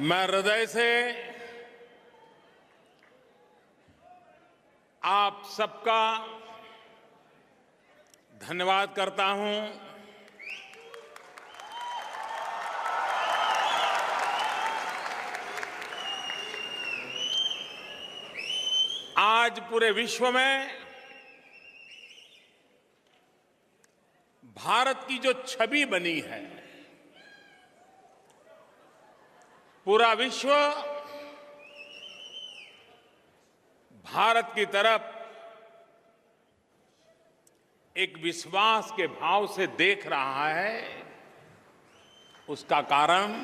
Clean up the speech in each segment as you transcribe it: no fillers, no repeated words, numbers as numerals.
मैं हृदय से आप सबका धन्यवाद करता हूं। आज पूरे विश्व में भारत की जो छवि बनी है, पूरा विश्व भारत की तरफ एक विश्वास के भाव से देख रहा है। उसका कारण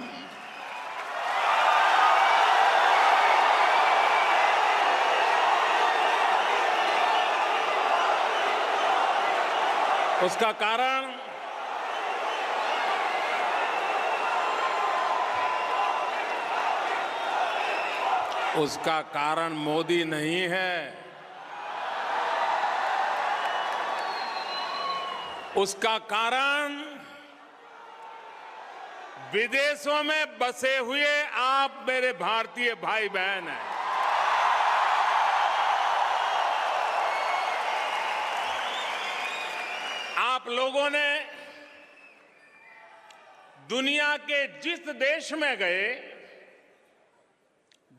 उसका कारण मोदी नहीं है, उसका कारण विदेशों में बसे हुए आप मेरे भारतीय भाई बहन हैं। आप लोगों ने दुनिया के जिस देश में गए,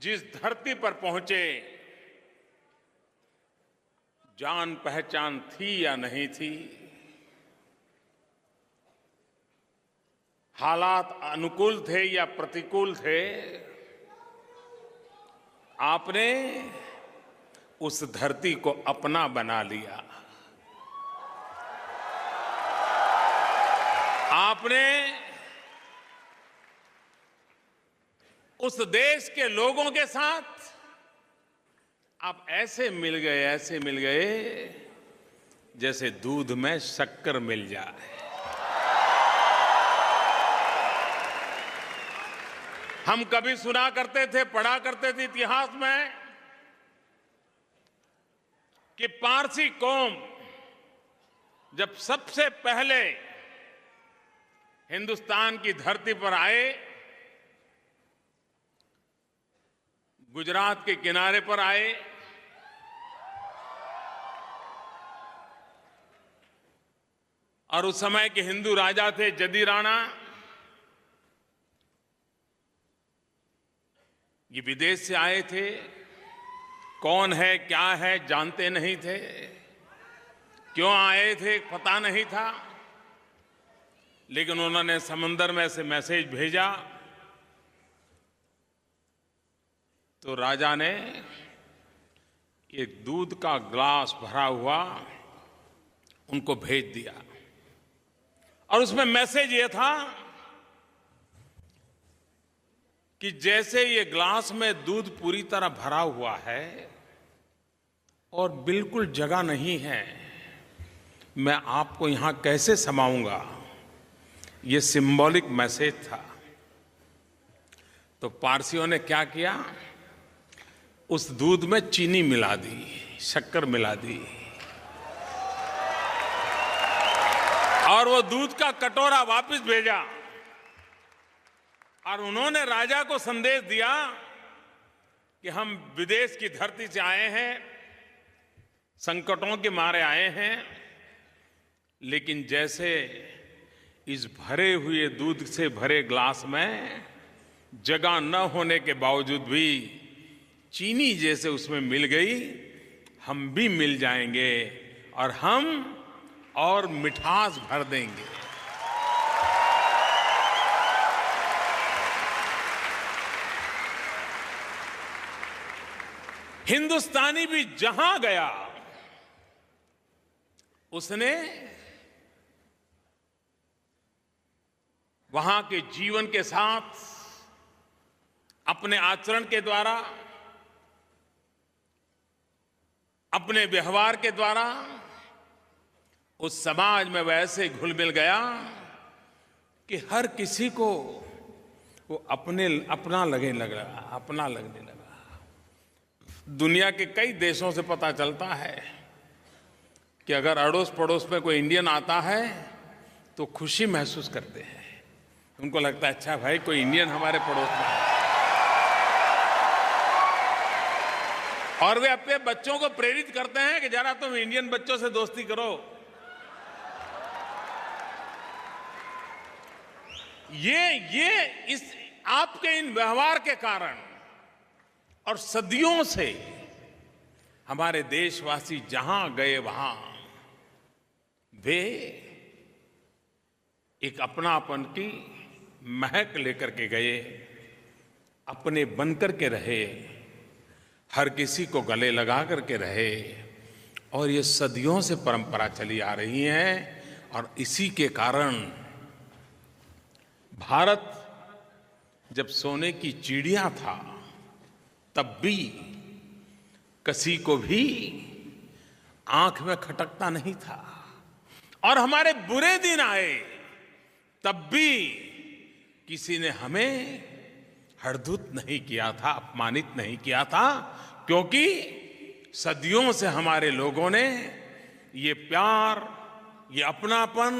जिस धरती पर पहुंचे, जान पहचान थी या नहीं थी, हालात अनुकूल थे या प्रतिकूल थे, आपने उस धरती को अपना बना लिया। आपने उस देश के लोगों के साथ आप ऐसे मिल गए जैसे दूध में शक्कर मिल जाए। हम कभी सुना करते थे, पढ़ा करते थे इतिहास में कि पारसी कौम जब सबसे पहले हिंदुस्तान की धरती पर आए, गुजरात के किनारे पर आए, और उस समय के हिंदू राजा थे जदी राणा। ये विदेश से आए थे, कौन है क्या है जानते नहीं थे, क्यों आए थे पता नहीं था, लेकिन उन्होंने समंदर में से मैसेज भेजा तो राजा ने एक दूध का ग्लास भरा हुआ उनको भेज दिया, और उसमें मैसेज ये था कि जैसे ये ग्लास में दूध पूरी तरह भरा हुआ है और बिल्कुल जगह नहीं है, मैं आपको यहां कैसे समाऊंगा, ये सिंबॉलिक मैसेज था। तो पारसियों ने क्या किया, उस दूध में चीनी मिला दी, शक्कर मिला दी, और वो दूध का कटोरा वापस भेजा, और उन्होंने राजा को संदेश दिया कि हम विदेश की धरती से आए हैं, संकटों के मारे आए हैं, लेकिन जैसे इस भरे हुए दूध से भरे ग्लास में जगह न होने के बावजूद भी चीनी जैसे उसमें मिल गई, हम भी मिल जाएंगे और हम और मिठास भर देंगे। हिंदुस्तानी भी जहां गया उसने वहां के जीवन के साथ अपने आचरण के द्वारा, अपने व्यवहार के द्वारा उस समाज में वैसे घुल मिल गया कि हर किसी को वो अपना लगने लगा। दुनिया के कई देशों से पता चलता है कि अगर अड़ोस पड़ोस में कोई इंडियन आता है तो खुशी महसूस करते हैं, उनको लगता है अच्छा भाई कोई इंडियन हमारे पड़ोस में है। और वे अपने बच्चों को प्रेरित करते हैं कि जरा तुम इंडियन बच्चों से दोस्ती करो। ये इस आपके इन व्यवहार के कारण और सदियों से हमारे देशवासी जहां गए वहां वे एक अपनापन की महक लेकर के गए, अपने बनकर के रहे, हर किसी को गले लगा करके रहे। और ये सदियों से परंपरा चली आ रही है। और इसी के कारण भारत जब सोने की चिड़िया था तब भी किसी को भी आंख में खटकता नहीं था। और हमारे बुरे दिन आए तब भी किसी ने हमें हरदुत नहीं किया था, अपमानित नहीं किया था, क्योंकि सदियों से हमारे लोगों ने ये प्यार, ये अपनापन,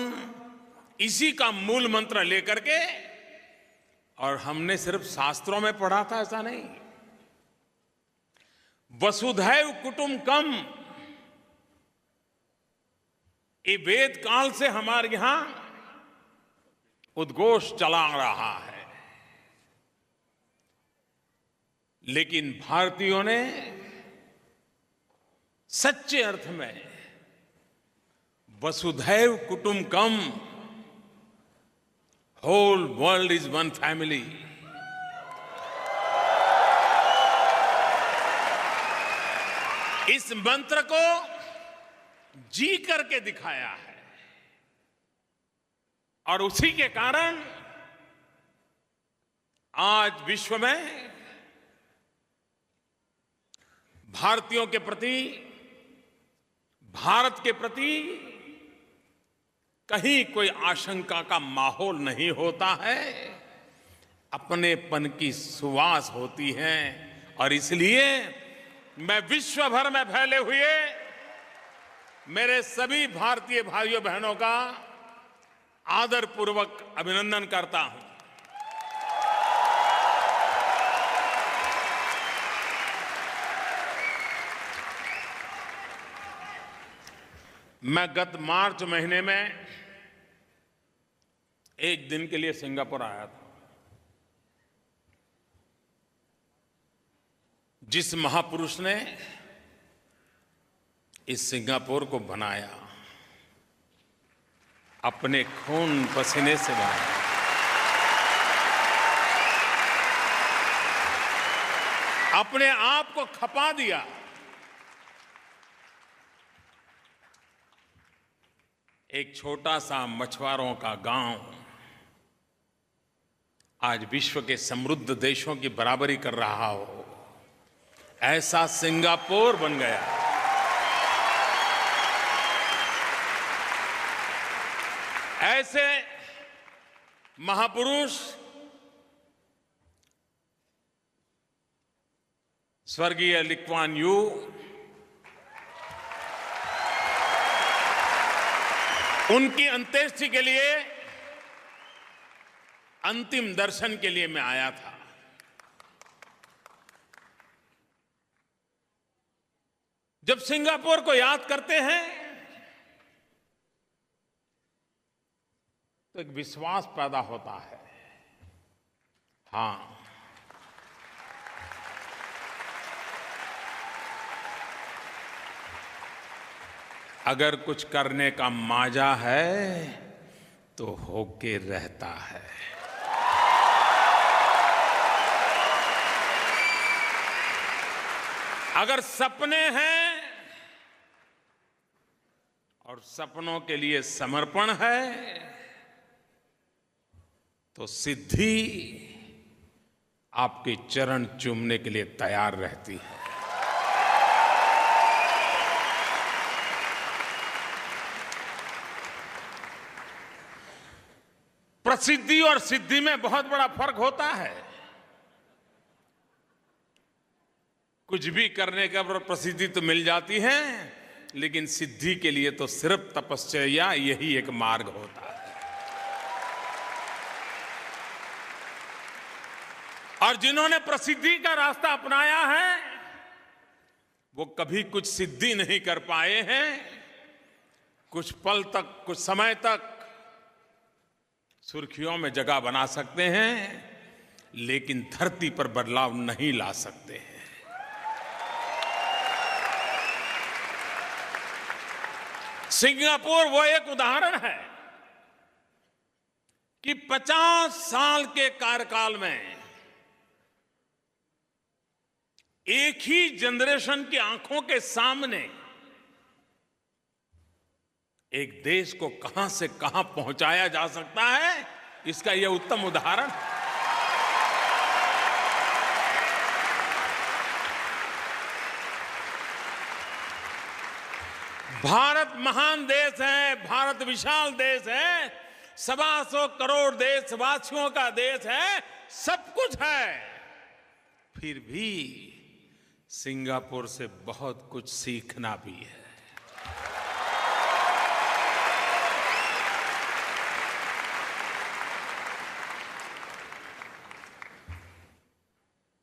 इसी का मूल मंत्र लेकर के, और हमने सिर्फ शास्त्रों में पढ़ा था ऐसा नहीं, वसुधैव कुटुंबकम, ये वेद काल से हमारे यहां उद्घोष चला रहा है। लेकिन भारतीयों ने सच्चे अर्थ में वसुधैव कुटुंबकम, whole world is one family, इस मंत्र को जी करके दिखाया है। और उसी के कारण आज विश्व में भारतीयों के प्रति, भारत के प्रति कहीं कोई आशंका का माहौल नहीं होता है, अपनेपन की सुवास होती है। और इसलिए मैं विश्व भर में फैले हुए मेरे सभी भारतीय भाइयों बहनों का आदरपूर्वक अभिनंदन करता हूं। मैं गत मार्च महीने में एक दिन के लिए सिंगापुर आया था। जिस महापुरुष ने इस सिंगापुर को बनाया, अपने खून पसीने से बनाया, अपने आप को खपा दिया, एक छोटा सा मछुआरों का गांव आज विश्व के समृद्ध देशों की बराबरी कर रहा हो, ऐसा सिंगापुर बन गया। ऐसे महापुरुष स्वर्गीय ली कुआन यू, उनकी अंत्येष्टि के लिए, अंतिम दर्शन के लिए मैं आया था। जब सिंगापुर को याद करते हैं तो एक विश्वास पैदा होता है। हां, अगर कुछ करने का माजा है तो होके रहता है। अगर सपने हैं और सपनों के लिए समर्पण है तो सिद्धि आपके चरण चूमने के लिए तैयार रहती है। प्रसिद्धि और सिद्धि में बहुत बड़ा फर्क होता है। कुछ भी करने का प्रसिद्धि तो मिल जाती है, लेकिन सिद्धि के लिए तो सिर्फ तपस्या यही एक मार्ग होता है। और जिन्होंने प्रसिद्धि का रास्ता अपनाया है वो कभी कुछ सिद्धि नहीं कर पाए हैं। कुछ पल तक, कुछ समय तक सुर्खियों में जगह बना सकते हैं, लेकिन धरती पर बदलाव नहीं ला सकते हैं। सिंगापुर वो एक उदाहरण है कि 50 साल के कार्यकाल में एक ही जनरेशन की आंखों के सामने एक देश को कहां से कहां पहुंचाया जा सकता है, इसका यह उत्तम उदाहरण है। भारत महान देश है, भारत विशाल देश है, 125 करोड़ देशवासियों का देश है, सब कुछ है। फिर भी सिंगापुर से बहुत कुछ सीखना भी है।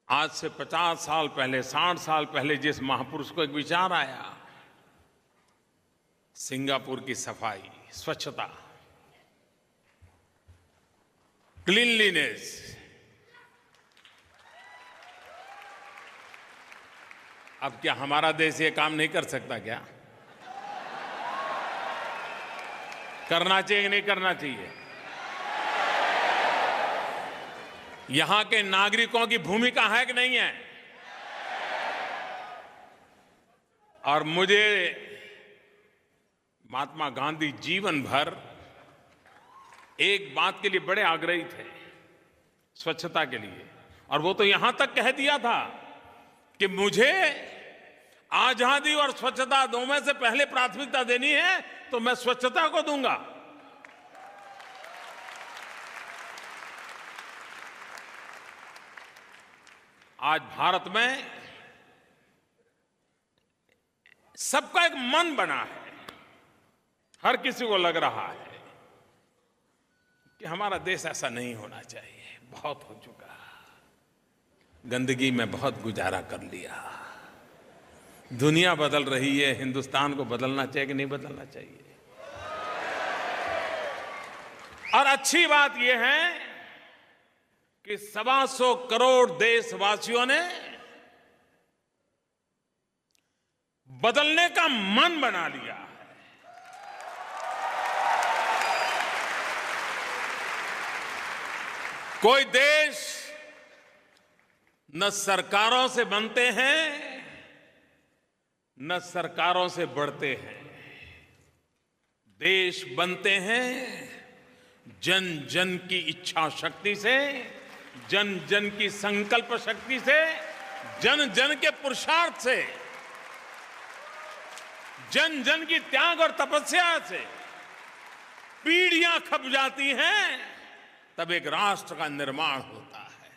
आज से 50 साल पहले, 60 साल पहले जिस महापुरुष को एक विचार आया, सिंगापुर की सफाई, स्वच्छता, क्लीनलीनेस, अब क्या हमारा देश ये काम नहीं कर सकता क्या? करना चाहिए कि नहीं करना चाहिए? यहां के नागरिकों की भूमिका है कि नहीं है? और मुझे महात्मा गांधी जीवन भर एक बात के लिए बड़े आग्रही थे, स्वच्छता के लिए। और वो तो यहां तक कह दिया था कि मुझे आजादी और स्वच्छता दोनों में से पहले प्राथमिकता देनी है तो मैं स्वच्छता को दूंगा। आज भारत में सबका एक मन बना है, हर किसी को लग रहा है कि हमारा देश ऐसा नहीं होना चाहिए, बहुत हो चुका, गंदगी में बहुत गुजारा कर लिया। दुनिया बदल रही है, हिंदुस्तान को बदलना चाहिए कि नहीं बदलना चाहिए? और अच्छी बात यह है कि 125 करोड़ देशवासियों ने बदलने का मन बना लिया है। कोई देश न सरकारों से बनते हैं न सरकारों से बढ़ते हैं। देश बनते हैं जन जन की इच्छा शक्ति से, जन जन की संकल्प शक्ति से, जन जन के पुरुषार्थ से, जन जन की त्याग और तपस्या से। पीढ़ियां खप जाती हैं तब एक राष्ट्र का निर्माण होता है।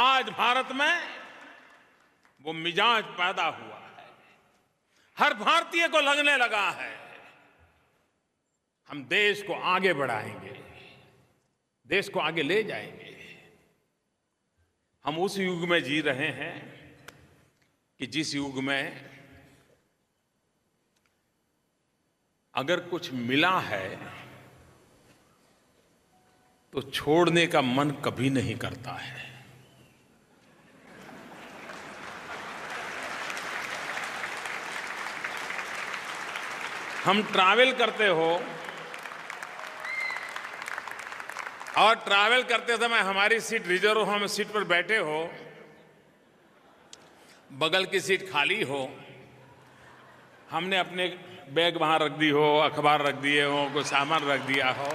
आज भारत में वो मिजाज पैदा हुआ है, हर भारतीय को लगने लगा है हम देश को आगे बढ़ाएंगे, देश को आगे ले जाएंगे। हम उस युग में जी रहे हैं कि जिस युग में अगर कुछ मिला है तो छोड़ने का मन कभी नहीं करता है। हम ट्रैवल करते हो और ट्रैवल करते समय हमारी सीट रिजर्व हो, हम सीट पर बैठे हो, बगल की सीट खाली हो, हमने अपने बैग वहां रख दी हो, अखबार रख दिए हो, कोई सामान रख दिया हो,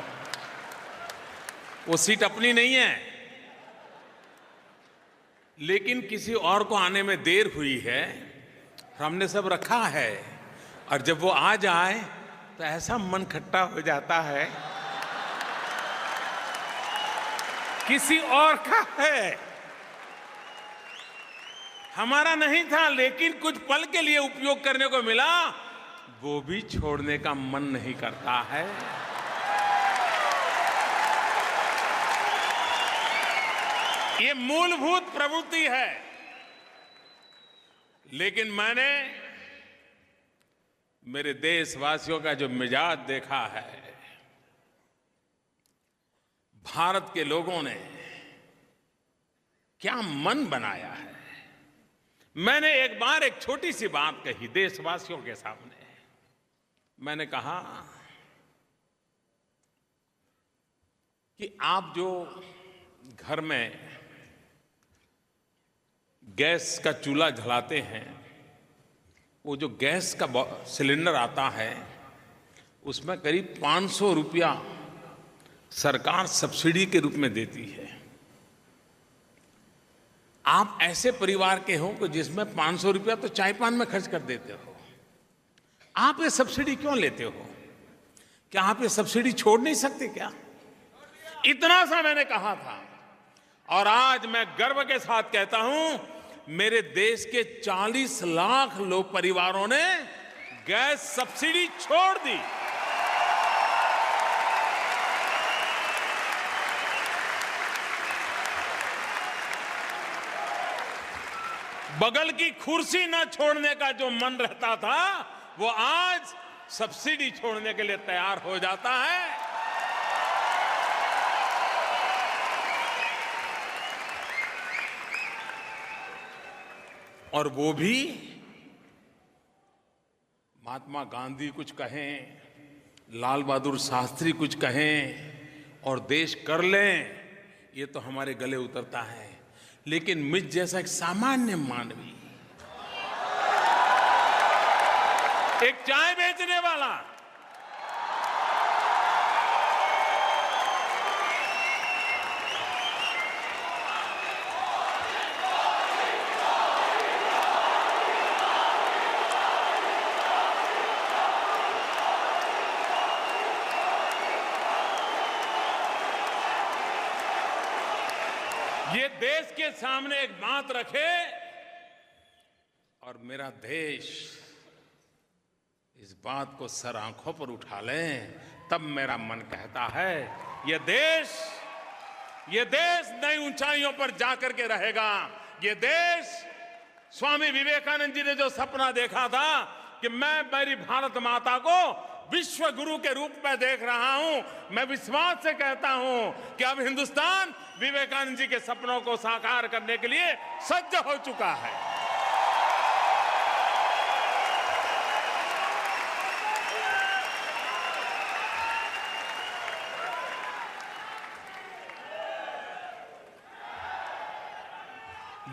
वो सीट अपनी नहीं है, लेकिन किसी और को आने में देर हुई है, हमने सब रखा है। और जब वो आ जाए तो ऐसा मन खट्टा हो जाता है, किसी और का है, हमारा नहीं था, लेकिन कुछ पल के लिए उपयोग करने को मिला, वो भी छोड़ने का मन नहीं करता है। ये मूलभूत प्रवृत्ति है लेकिन मैंने मेरे देशवासियों का जो मिजाज देखा है, भारत के लोगों ने क्या मन बनाया है। मैंने एक बार एक छोटी सी बात कही देशवासियों के सामने। मैंने कहा कि आप जो घर में गैस का चूल्हा जलाते हैं, वो जो गैस का सिलेंडर आता है उसमें करीब 500 रुपया सरकार सब्सिडी के रूप में देती है। आप ऐसे परिवार के हो कि जिसमें 500 रुपया तो चाय पान में खर्च कर देते हो, आप ये सब्सिडी क्यों लेते हो? क्या आप ये सब्सिडी छोड़ नहीं सकते क्या? इतना सा मैंने कहा था। और आज मैं गर्व के साथ कहता हूं, मेरे देश के 40 लाख लोग परिवारों ने गैस सब्सिडी छोड़ दी। बगल की कुर्सी ना छोड़ने का जो मन रहता था, वो आज सब्सिडी छोड़ने के लिए तैयार हो जाता है। और वो भी महात्मा गांधी कुछ कहें, लाल बहादुर शास्त्री कुछ कहें और देश कर लें, ये तो हमारे गले उतरता है। लेकिन मुझ जैसा एक सामान्य मानवी, एक चाय बेचने वाला, ये देश के सामने एक बात रखे और मेरा देश इस बात को सर आंखों पर उठा ले, तब मेरा मन कहता है ये देश नई ऊंचाइयों पर जाकर के रहेगा। ये देश, स्वामी विवेकानंद जी ने जो सपना देखा था कि मैं मेरी भारत माता को विश्व गुरु के रूप में देख रहा हूं, मैं विश्वास से कहता हूं कि अब हिंदुस्तान विवेकानंद जी के सपनों को साकार करने के लिए सज्ज हो चुका है।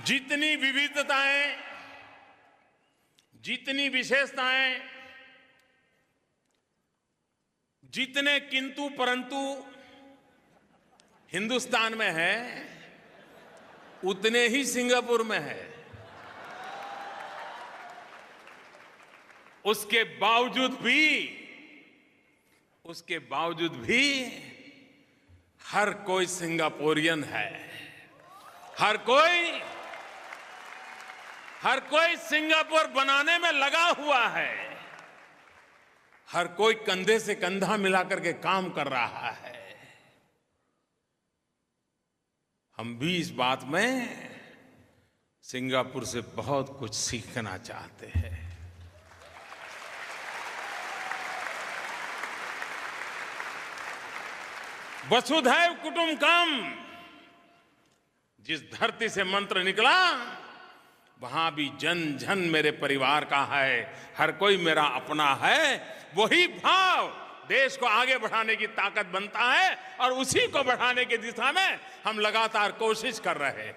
जितनी विविधताएं, जितनी विशेषताएं, जितने किंतु परंतु हिंदुस्तान में है, उतने ही सिंगापुर में है। उसके बावजूद भी हर कोई सिंगापुरियन है। हर कोई सिंगापुर बनाने में लगा हुआ है। हर कोई कंधे से कंधा मिलाकर के काम कर रहा है। हम भी इस बात में सिंगापुर से बहुत कुछ सीखना चाहते हैं। वसुधैव कुटुंबकम जिस धरती से मंत्र निकला, वहां भी जन जन मेरे परिवार का है, हर कोई मेरा अपना है। वही भाव देश को आगे बढ़ाने की ताकत बनता है और उसी को बढ़ाने की दिशा में हम लगातार कोशिश कर रहे हैं।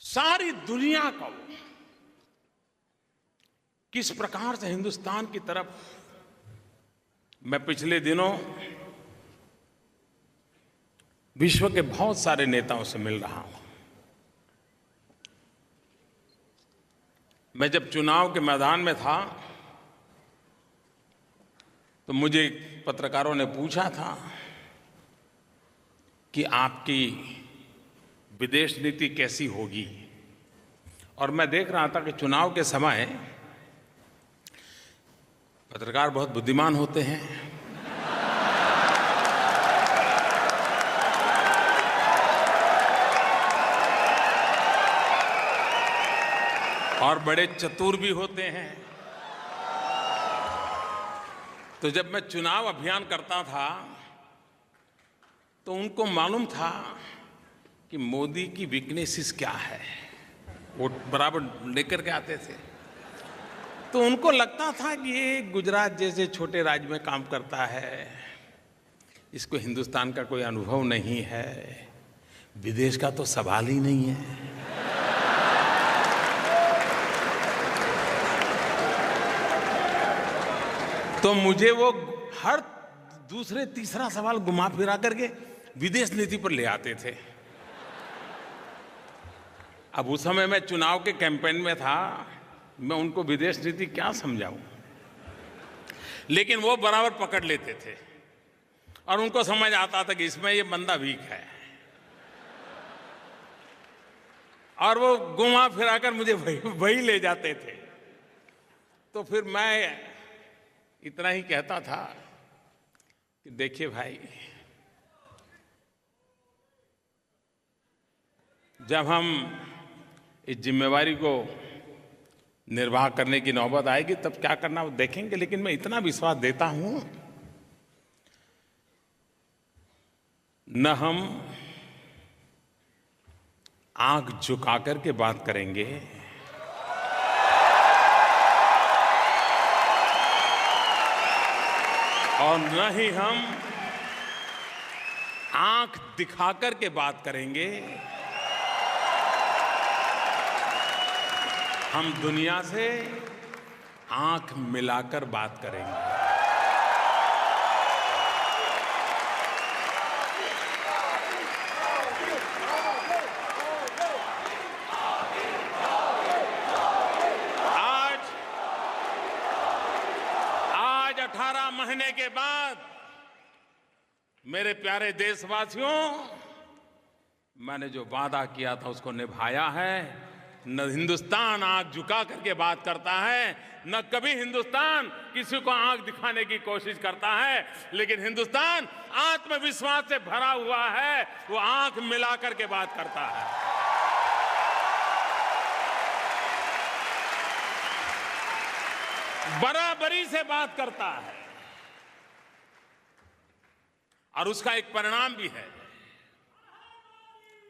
सारी दुनिया को किस प्रकार से हिंदुस्तान की तरफ, मैं पिछले दिनों विश्व के बहुत सारे नेताओं से मिल रहा हूं। मैं जब चुनाव के मैदान में था तो मुझे पत्रकारों ने पूछा था कि आपकी विदेश नीति कैसी होगी, और मैं देख रहा था कि चुनाव के समय पत्रकार बहुत बुद्धिमान होते हैं। और बड़े चतुर भी होते हैं। तो जब मैं चुनाव अभियान करता था तो उनको मालूम था कि मोदी की वीकनेसेस क्या है, वो बराबर लेकर के आते थे। तो उनको लगता था कि ये गुजरात जैसे छोटे राज्य में काम करता है, इसको हिंदुस्तान का कोई अनुभव नहीं है, विदेश का तो सवाल ही नहीं है। तो मुझे वो हर दूसरे तीसरा सवाल घुमा फिरा करके विदेश नीति पर ले आते थे। अब उस समय मैं चुनाव के कैंपेन में था, मैं उनको विदेश नीति क्या समझाऊं, लेकिन वो बराबर पकड़ लेते थे और उनको समझ आता था कि इसमें ये बंदा वीक है, और वो घुमा फिरा कर मुझे वही ले जाते थे। तो फिर मैं इतना ही कहता था कि देखिए भाई, जब हम इस जिम्मेवारी को निर्वाह करने की नौबत आएगी तब क्या करना वो देखेंगे। लेकिन मैं इतना विश्वास देता हूं, न हम आंख झुका करके बात करेंगे, और न ही हम आंख दिखा करके बात करेंगे। हम दुनिया से आंख मिलाकर बात करेंगे। आज 18 महीने के बाद मेरे प्यारे देशवासियों, मैंने जो वादा किया था उसको निभाया है। न हिंदुस्तान आंख झुका करके बात करता है, न कभी हिंदुस्तान किसी को आंख दिखाने की कोशिश करता है, लेकिन हिंदुस्तान आत्मविश्वास से भरा हुआ है, वो आंख मिला करके बात करता है। बराबरी से बात करता है, और उसका एक परिणाम भी है।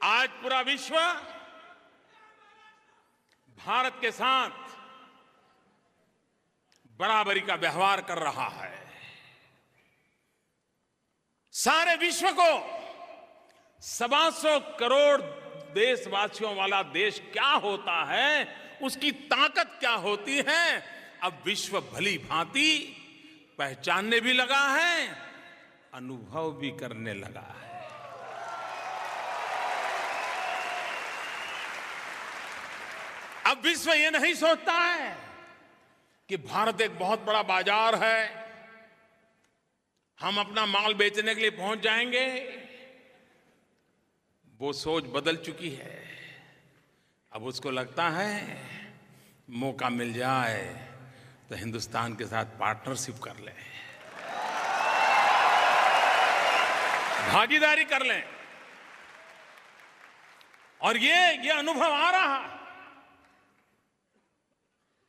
आज पूरा विश्व भारत के साथ बराबरी का व्यवहार कर रहा है। सारे विश्व को 125 करोड़ देशवासियों वाला देश क्या होता है, उसकी ताकत क्या होती है, अब विश्व भली भांति पहचानने भी लगा है, अनुभव भी करने लगा है। अब विश्व ये नहीं सोचता है कि भारत एक बहुत बड़ा बाजार है, हम अपना माल बेचने के लिए पहुंच जाएंगे। वो सोच बदल चुकी है। अब उसको लगता है मौका मिल जाए तो हिंदुस्तान के साथ पार्टनरशिप कर लें, भागीदारी कर लें। और ये अनुभव आ रहा है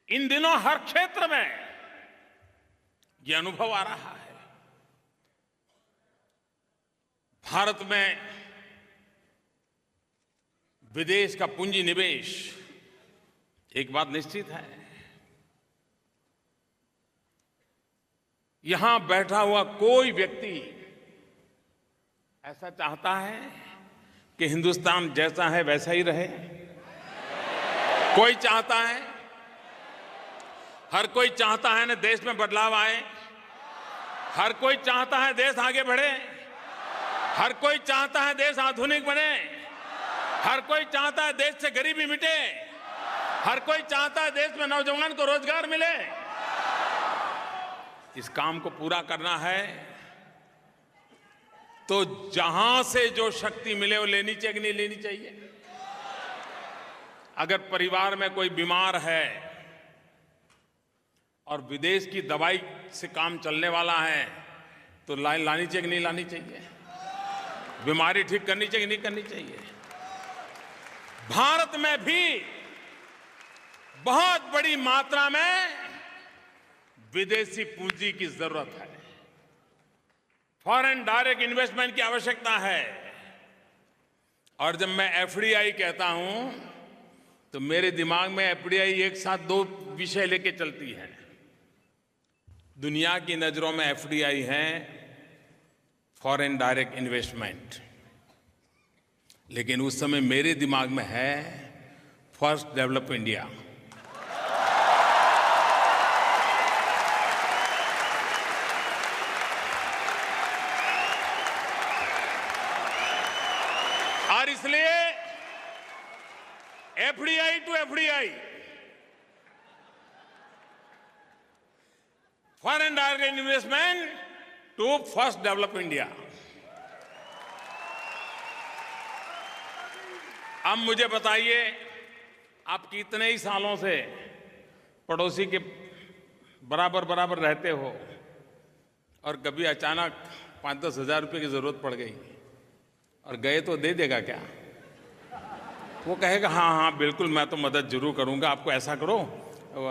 इन दिनों, हर क्षेत्र में ये अनुभव आ रहा है। भारत में विदेश का पूंजी निवेश, एक बात निश्चित है, यहां बैठा हुआ कोई व्यक्ति ऐसा चाहता है कि हिंदुस्तान जैसा है वैसा ही रहे? कोई चाहता है? हर कोई चाहता है ना देश में बदलाव आए, हर कोई चाहता है देश आगे बढ़े, हर कोई चाहता है देश आधुनिक बने, हर कोई चाहता है देश से गरीबी मिटे, हर कोई चाहता है देश में नौजवान को रोजगार मिले। इस काम को पूरा करना है तो जहां से जो शक्ति मिले वो लेनी चाहिए कि नहीं लेनी चाहिए? अगर परिवार में कोई बीमार है और विदेश की दवाई से काम चलने वाला है तो लानी चाहिए कि नहीं लानी चाहिए? बीमारी ठीक करनी चाहिए कि नहीं करनी चाहिए? भारत में भी बहुत बड़ी मात्रा में विदेशी पूंजी की जरूरत है, फॉरेन डायरेक्ट इन्वेस्टमेंट की आवश्यकता है। और जब मैं एफडीआई कहता हूं तो मेरे दिमाग में एफडीआई एक साथ दो विषय लेके चलती है। दुनिया की नजरों में एफडीआई है फॉरेन डायरेक्ट इन्वेस्टमेंट, लेकिन उस समय मेरे दिमाग में है फर्स्ट डेवलप इंडिया। और इसलिए FDI to FDI, foreign direct investment to first develop India. अब मुझे बताइए, आप कितने ही सालों से पड़ोसी के बराबर बराबर रहते हो और कभी अचानक 5-10 हजार रुपये की जरूरत पड़ गई और गए तो दे देगा क्या? वो कहेगा हाँ हाँ बिल्कुल मैं तो मदद जरूर करूंगा, आपको ऐसा करो,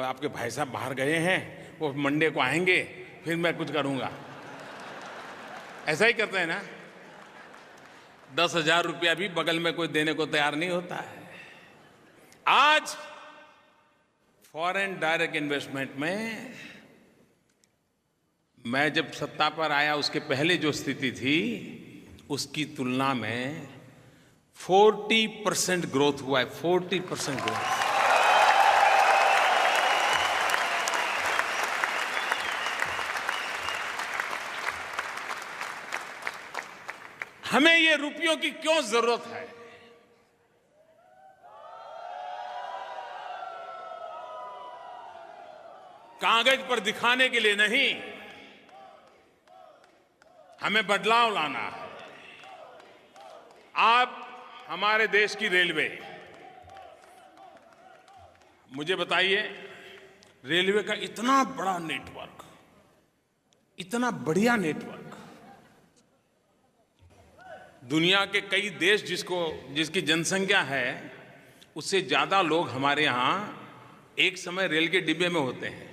आपके भाई साहब बाहर गए हैं, वो मंडे को आएंगे, फिर मैं कुछ करूंगा। ऐसा ही करते हैं ना। 10,000 रुपया भी बगल में कोई देने को तैयार नहीं होता है। आज फॉरेन डायरेक्ट इन्वेस्टमेंट में मैं जब सत्ता पर आया उसके पहले जो स्थिति थी उसकी तुलना में 40% ग्रोथ हुआ है। 40% ग्रोथ। हमें ये रुपयों की क्यों जरूरत है? कागज पर दिखाने के लिए नहीं, हमें बदलाव लाना है। आप हमारे देश की रेलवे, मुझे बताइए, रेलवे का इतना बड़ा नेटवर्क, इतना बढ़िया नेटवर्क, दुनिया के कई देश जिसकी जनसंख्या है उससे ज्यादा लोग हमारे यहां एक समय रेल के डिब्बे में होते हैं।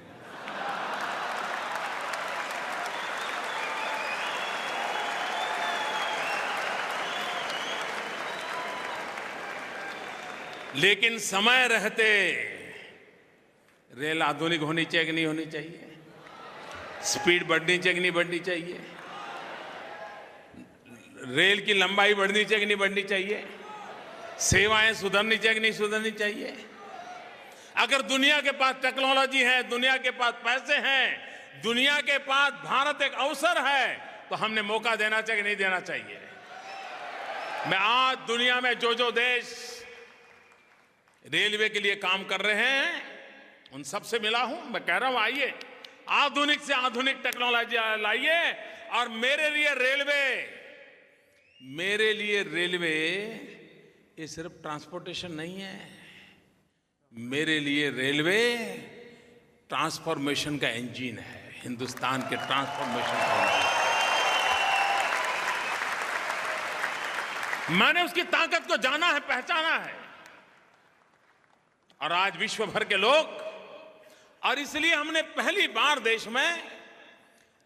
लेकिन समय रहते रेल आधुनिक होनी चाहिए कि नहीं होनी चाहिए? स्पीड बढ़नी चाहिए कि नहीं बढ़नी चाहिए? रेल की लंबाई बढ़नी चाहिए कि नहीं बढ़नी चाहिए? सेवाएं सुधरनी चाहिए कि नहीं सुधरनी चाहिए? अगर दुनिया के पास टेक्नोलॉजी है, दुनिया के पास पैसे हैं, दुनिया के पास भारत एक अवसर है, तो हमने मौका देना चाहिए कि नहीं देना चाहिए? मैं आज दुनिया में जो देश रेलवे के लिए काम कर रहे हैं उन सबसे मिला हूं। मैं कह रहा हूं आइए, आधुनिक से आधुनिक टेक्नोलॉजी लाइए। और मेरे लिए रेलवे ये सिर्फ ट्रांसपोर्टेशन नहीं है, मेरे लिए रेलवे ट्रांसफॉर्मेशन का इंजन है, हिंदुस्तान के ट्रांसफॉर्मेशन का इंजन। मैंने उसकी ताकत को जाना है, पहचाना है, और आज विश्व भर के लोग, और इसलिए हमने पहली बार देश में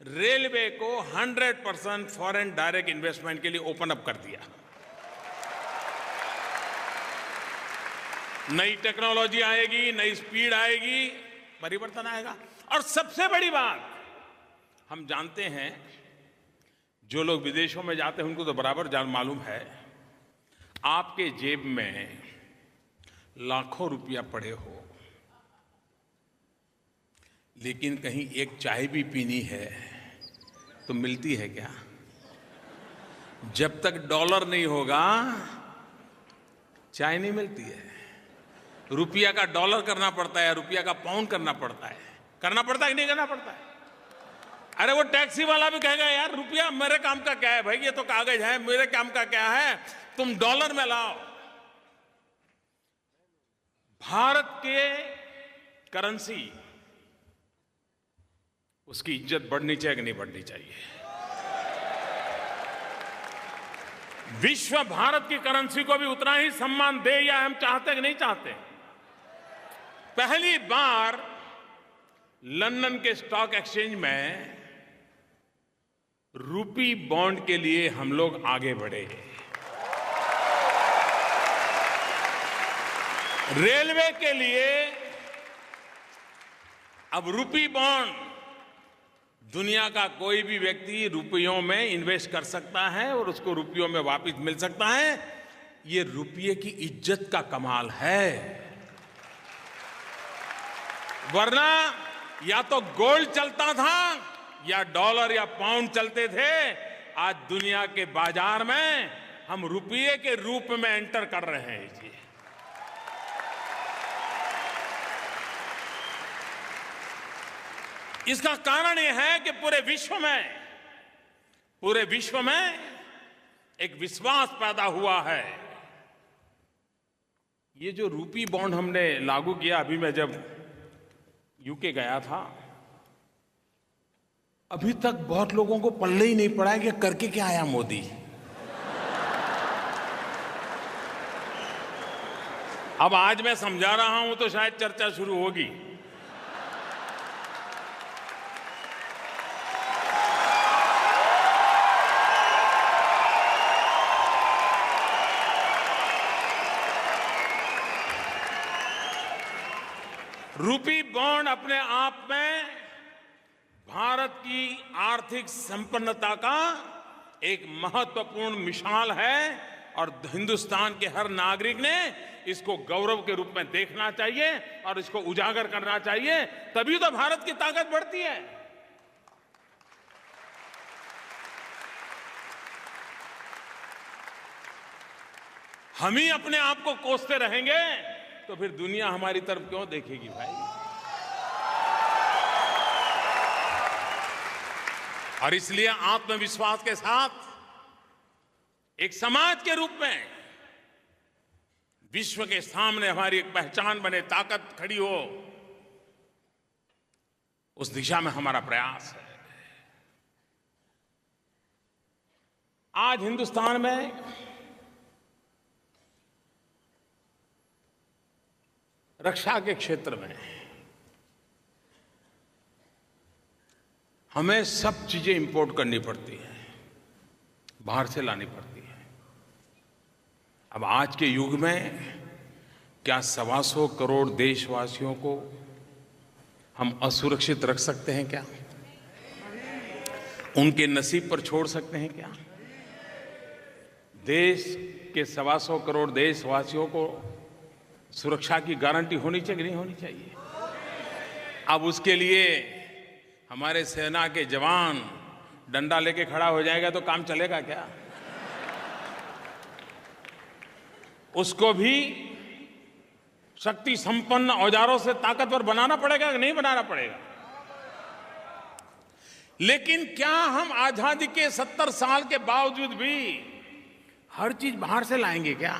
रेलवे को 100% फॉरेन डायरेक्ट इन्वेस्टमेंट के लिए ओपन अप कर दिया। नई टेक्नोलॉजी आएगी, नई स्पीड आएगी, परिवर्तन आएगा। और सबसे बड़ी बात, हम जानते हैं, जो लोग विदेशों में जाते हैं उनको तो बराबर मालूम है, आपके जेब में लाखों रुपया पड़े हो, लेकिन कहीं एक चाय भी पीनी है तो मिलती है क्या? जब तक डॉलर नहीं होगा चाय नहीं मिलती है। रुपया का डॉलर करना पड़ता है, रुपया का पाउंड करना पड़ता है। करना पड़ता है कि नहीं करना पड़ता है? अरे वो टैक्सी वाला भी कहेगा यार रुपया मेरे काम का क्या है भाई, ये तो कागज है, मेरे काम का क्या है, तुम डॉलर में लाओ। भारत के करेंसी, उसकी इज्जत बढ़नी चाहिए कि नहीं बढ़नी चाहिए? विश्व भारत की करेंसी को भी उतना ही सम्मान दे, या हम चाहते कि नहीं चाहते? पहली बार लंदन के स्टॉक एक्सचेंज में रूपी बॉन्ड के लिए हम लोग आगे बढ़े। रेलवे के लिए अब रूपी बॉन्ड दुनिया का कोई भी व्यक्ति रुपयों में इन्वेस्ट कर सकता है और उसको रुपयों में वापस मिल सकता है। ये रुपये की इज्जत का कमाल है। वरना या तो गोल्ड चलता था या डॉलर या पाउंड चलते थे। आज दुनिया के बाजार में हम रुपये के रूप में एंटर कर रहे हैं जी। इसका कारण यह है कि पूरे विश्व में एक विश्वास पैदा हुआ है। ये जो रूपी बॉन्ड हमने लागू किया, अभी मैं जब यूके गया था, अभी तक बहुत लोगों को पल्ले ही नहीं पड़ा है कि करके क्या आया मोदी। अब आज मैं समझा रहा हूं तो शायद चर्चा शुरू होगी। रूपी बॉन्ड अपने आप में भारत की आर्थिक संपन्नता का एक महत्वपूर्ण मिसाल है और हिंदुस्तान के हर नागरिक ने इसको गौरव के रूप में देखना चाहिए और इसको उजागर करना चाहिए। तभी तो भारत की ताकत बढ़ती है। हम ही अपने आप को कोसते रहेंगे तो फिर दुनिया हमारी तरफ क्यों देखेगी भाई। और इसलिए आत्मविश्वास के साथ एक समाज के रूप में विश्व के सामने हमारी एक पहचान बने, ताकत खड़ी हो, उस दिशा में हमारा प्रयास है। आज हिंदुस्तान में रक्षा के क्षेत्र में हमें सब चीजें इंपोर्ट करनी पड़ती हैं, बाहर से लानी पड़ती है। अब आज के युग में क्या 125 करोड़ देशवासियों को हम असुरक्षित रख सकते हैं क्या? उनके नसीब पर छोड़ सकते हैं क्या? देश के 125 करोड़ देशवासियों को सुरक्षा की गारंटी होनी चाहिए कि नहीं होनी चाहिए? अब उसके लिए हमारे सेना के जवान डंडा लेके खड़ा हो जाएगा तो काम चलेगा क्या? उसको भी शक्ति संपन्न औजारों से ताकतवर बनाना पड़ेगा कि नहीं बनाना पड़ेगा? लेकिन क्या हम आजादी के 70 साल के बावजूद भी हर चीज बाहर से लाएंगे क्या?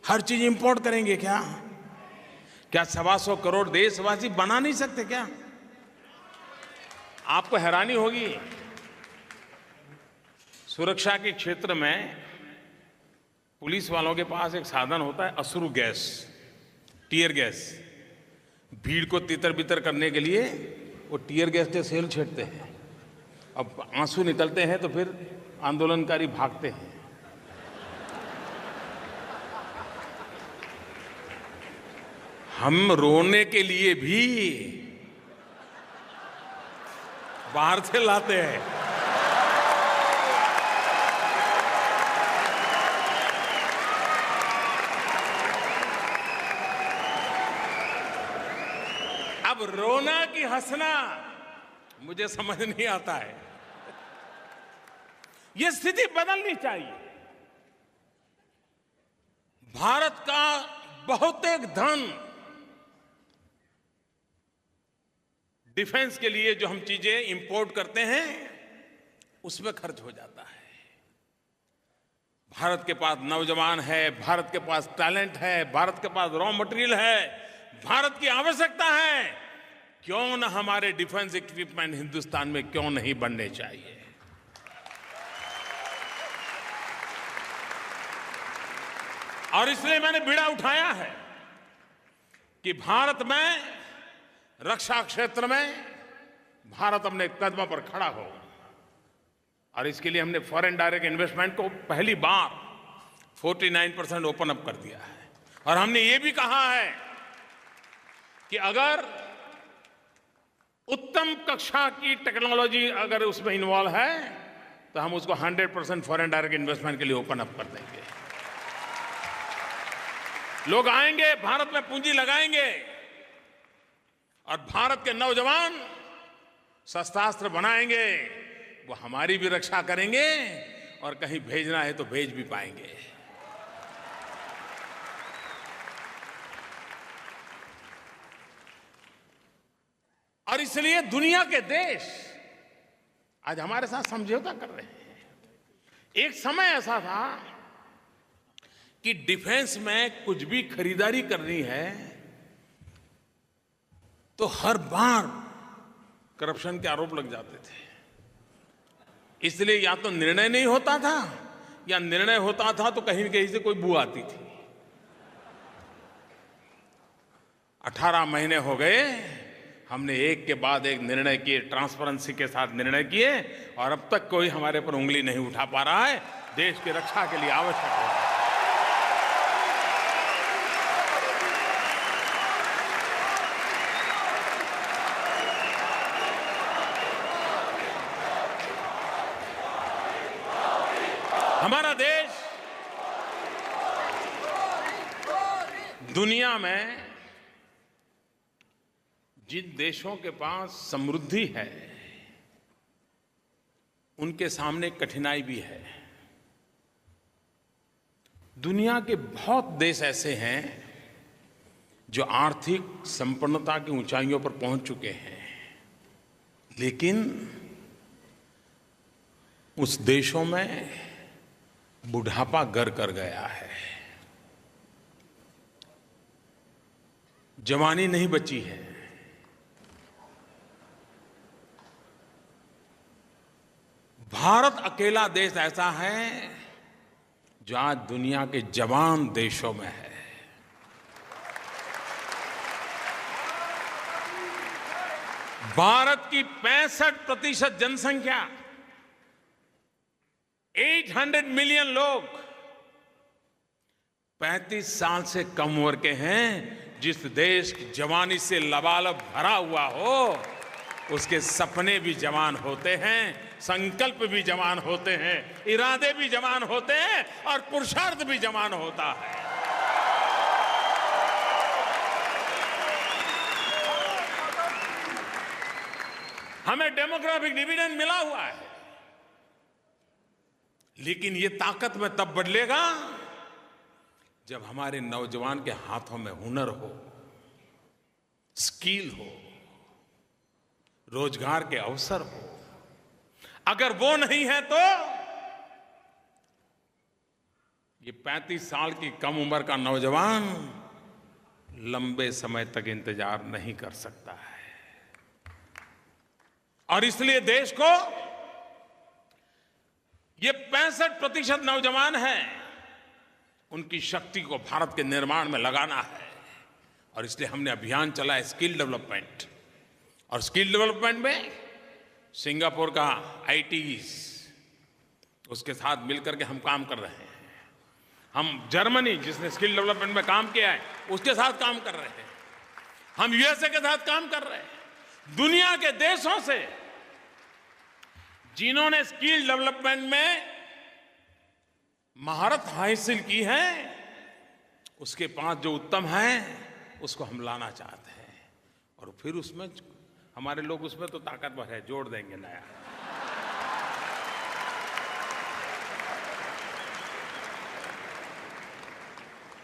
हर चीज इंपोर्ट करेंगे क्या? क्या 125 करोड़ देशवासी बना नहीं सकते क्या? आपको हैरानी होगी, सुरक्षा के क्षेत्र में पुलिस वालों के पास एक साधन होता है, अश्रु गैस, टीयर गैस। भीड़ को तितर बितर करने के लिए वो टीयर गैस के सेल छींटते हैं। अब आंसू निकलते हैं तो फिर आंदोलनकारी भागते हैं। हम रोने के लिए भी बाहर से लाते हैं। अब रोना कि हंसना मुझे समझ नहीं आता है। ये स्थिति बदलनी चाहिए। भारत का बहुतेक धन डिफेंस के लिए जो हम चीजें इंपोर्ट करते हैं उसमें खर्च हो जाता है। भारत के पास नौजवान है, भारत के पास टैलेंट है, भारत के पास रॉ मटेरियल है, भारत की आवश्यकता है। क्यों न हमारे डिफेंस इक्विपमेंट हिंदुस्तान में क्यों नहीं बनने चाहिए? और इसलिए मैंने बीड़ा उठाया है कि भारत में रक्षा क्षेत्र में भारत अपने कदमों पर खड़ा हो, और इसके लिए हमने फॉरेन डायरेक्ट इन्वेस्टमेंट को पहली बार 49% ओपन अप कर दिया है। और हमने ये भी कहा है कि अगर उत्तम कक्षा की टेक्नोलॉजी अगर उसमें इन्वॉल्व है तो हम उसको 100% फॉरेन डायरेक्ट इन्वेस्टमेंट के लिए ओपन अप कर देंगे। लोग आएंगे, भारत में पूंजी लगाएंगे, और भारत के नौजवान शस्त्रास्त्र बनाएंगे, वो हमारी भी रक्षा करेंगे, और कहीं भेजना है तो भेज भी पाएंगे। और इसलिए दुनिया के देश आज हमारे साथ समझौता कर रहे हैं। एक समय ऐसा था कि डिफेंस में कुछ भी खरीदारी करनी है तो हर बार करप्शन के आरोप लग जाते थे। इसलिए या तो निर्णय नहीं होता था, या निर्णय होता था तो कहीं कहीं से कोई बू आती थी। 18 महीने हो गए, हमने एक के बाद एक निर्णय किए, ट्रांसपेरेंसी के साथ निर्णय किए, और अब तक कोई हमारे पर उंगली नहीं उठा पा रहा है। देश की रक्षा के लिए आवश्यक है। हमारा देश दुनिया में जिन देशों के पास समृद्धि है उनके सामने कठिनाई भी है। दुनिया के बहुत देश ऐसे हैं जो आर्थिक संपन्नता की ऊंचाइयों पर पहुंच चुके हैं, लेकिन उस देशों में बुढ़ापा घर कर गया है, जवानी नहीं बची है। भारत अकेला देश ऐसा है जो आज दुनिया के जवान देशों में है। भारत की 65% जनसंख्या, 800 मिलियन लोग 35 साल से कम उम्र के हैं। जिस देश की जवानी से लबालब भरा हुआ हो, उसके सपने भी जवान होते हैं, संकल्प भी जवान होते हैं, इरादे भी जवान होते हैं, और पुरुषार्थ भी जवान होता है। हमें डेमोग्राफिक डिविडेंड मिला हुआ है, लेकिन ये ताकत में तब बदलेगा जब हमारे नौजवान के हाथों में हुनर हो, स्किल हो, रोजगार के अवसर हो। अगर वो नहीं है तो ये 35 साल की कम उम्र का नौजवान लंबे समय तक इंतजार नहीं कर सकता है। और इसलिए देश को ये 65% नौजवान हैं, उनकी शक्ति को भारत के निर्माण में लगाना है। और इसलिए हमने अभियान चलाया स्किल डेवलपमेंट, और स्किल डेवलपमेंट में सिंगापुर का आईटीज उसके साथ मिलकर के हम काम कर रहे हैं। हम जर्मनी जिसने स्किल डेवलपमेंट में काम किया है उसके साथ काम कर रहे हैं। हम यूएसए के साथ काम कर रहे हैं। दुनिया के देशों से जिन्होंने स्किल डेवलपमेंट में महारत हासिल की है, उसके पास जो उत्तम है उसको हम लाना चाहते हैं। और फिर उसमें हमारे लोग उसमें तो ताकतवर है, जोड़ देंगे नया।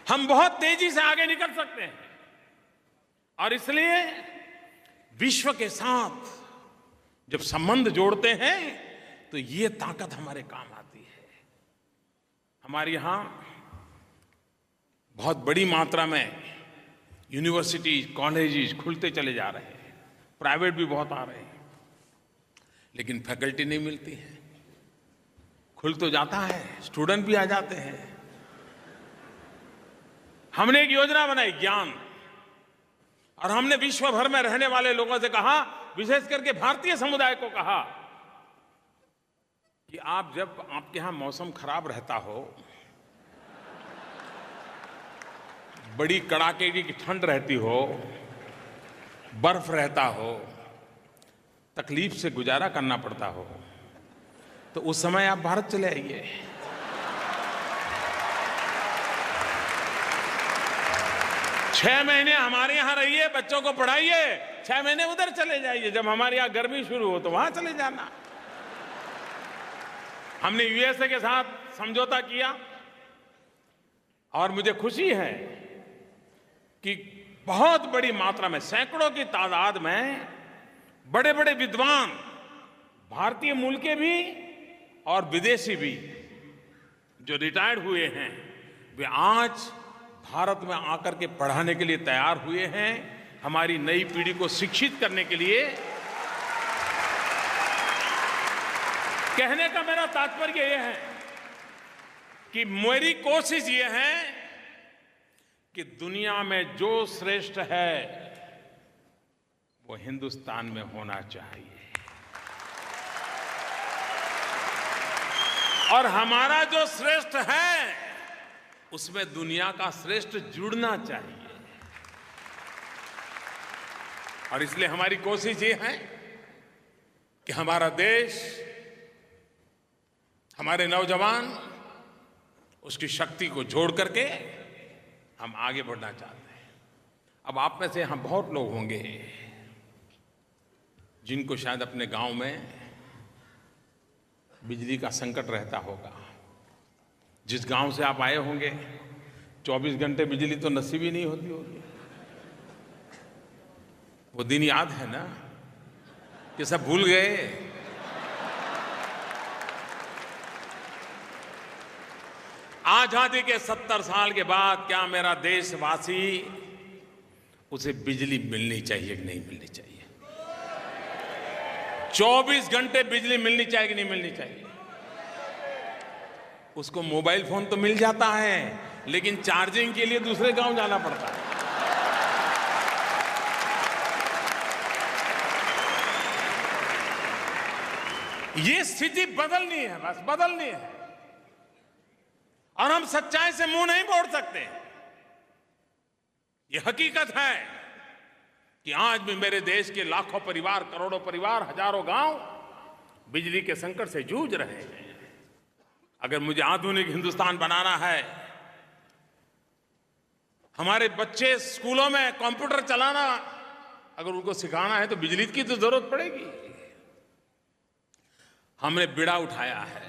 हम बहुत तेजी से आगे निकल सकते हैं, और इसलिए विश्व के साथ जब संबंध जोड़ते हैं तो ये ताकत हमारे काम आती है। हमारे यहां बहुत बड़ी मात्रा में यूनिवर्सिटी, कॉलेजेस खुलते चले जा रहे हैं, प्राइवेट भी बहुत आ रहे हैं, लेकिन फैकल्टी नहीं मिलती है। खुल तो जाता है, स्टूडेंट भी आ जाते हैं। हमने एक योजना बनाई ज्ञान, और हमने विश्व भर में रहने वाले लोगों से कहा, विशेष करके भारतीय समुदाय को कहा कि आप जब आपके यहां मौसम खराब रहता हो, बड़ी कड़ाके की ठंड रहती हो, बर्फ रहता हो, तकलीफ से गुजारा करना पड़ता हो, तो उस समय आप भारत चले आइए। छह महीने हमारे यहां रहिए, बच्चों को पढ़ाइए, 6 महीने उधर चले जाइए। जब हमारे यहां गर्मी शुरू हो तो वहां चले जाना। हमने यूएसए के साथ समझौता किया और मुझे खुशी है कि बहुत बड़ी मात्रा में, सैकड़ों की तादाद में बड़े बड़े विद्वान, भारतीय मूल के भी और विदेशी भी, जो रिटायर्ड हुए हैं, वे आज भारत में आकर के पढ़ाने के लिए तैयार हुए हैं, हमारी नई पीढ़ी को शिक्षित करने के लिए। कहने का मेरा तात्पर्य यह है कि मेरी कोशिश यह है कि दुनिया में जो श्रेष्ठ है वो हिंदुस्तान में होना चाहिए, और हमारा जो श्रेष्ठ है उसमें दुनिया का श्रेष्ठ जुड़ना चाहिए। और इसलिए हमारी कोशिश ये है कि हमारा देश, हमारे नौजवान उसकी शक्ति को जोड़ करके हम आगे बढ़ना चाहते हैं। अब आप में से यहां बहुत लोग होंगे जिनको शायद अपने गांव में बिजली का संकट रहता होगा। जिस गांव से आप आए होंगे 24 घंटे बिजली तो नसीब ही नहीं होती होगी। वो दिन याद है ना कि सब भूल गए? आजादी के 70 साल के बाद क्या मेरा देशवासी, उसे बिजली मिलनी चाहिए कि नहीं मिलनी चाहिए? 24 घंटे बिजली मिलनी चाहिए कि नहीं मिलनी चाहिए? उसको मोबाइल फोन तो मिल जाता है, लेकिन चार्जिंग के लिए दूसरे गांव जाना पड़ता है। ये स्थिति बदलनी है, बस बदलनी है। और हम सच्चाई से मुंह नहीं मोड़ सकते। ये हकीकत है कि आज भी मेरे देश के लाखों परिवार, करोड़ों परिवार, हजारों गांव बिजली के संकट से जूझ रहे हैं। अगर मुझे आधुनिक हिंदुस्तान बनाना है, हमारे बच्चे स्कूलों में कंप्यूटर चलाना अगर उनको सिखाना है तो बिजली की तो जरूरत पड़ेगी। हमने बीड़ा उठाया है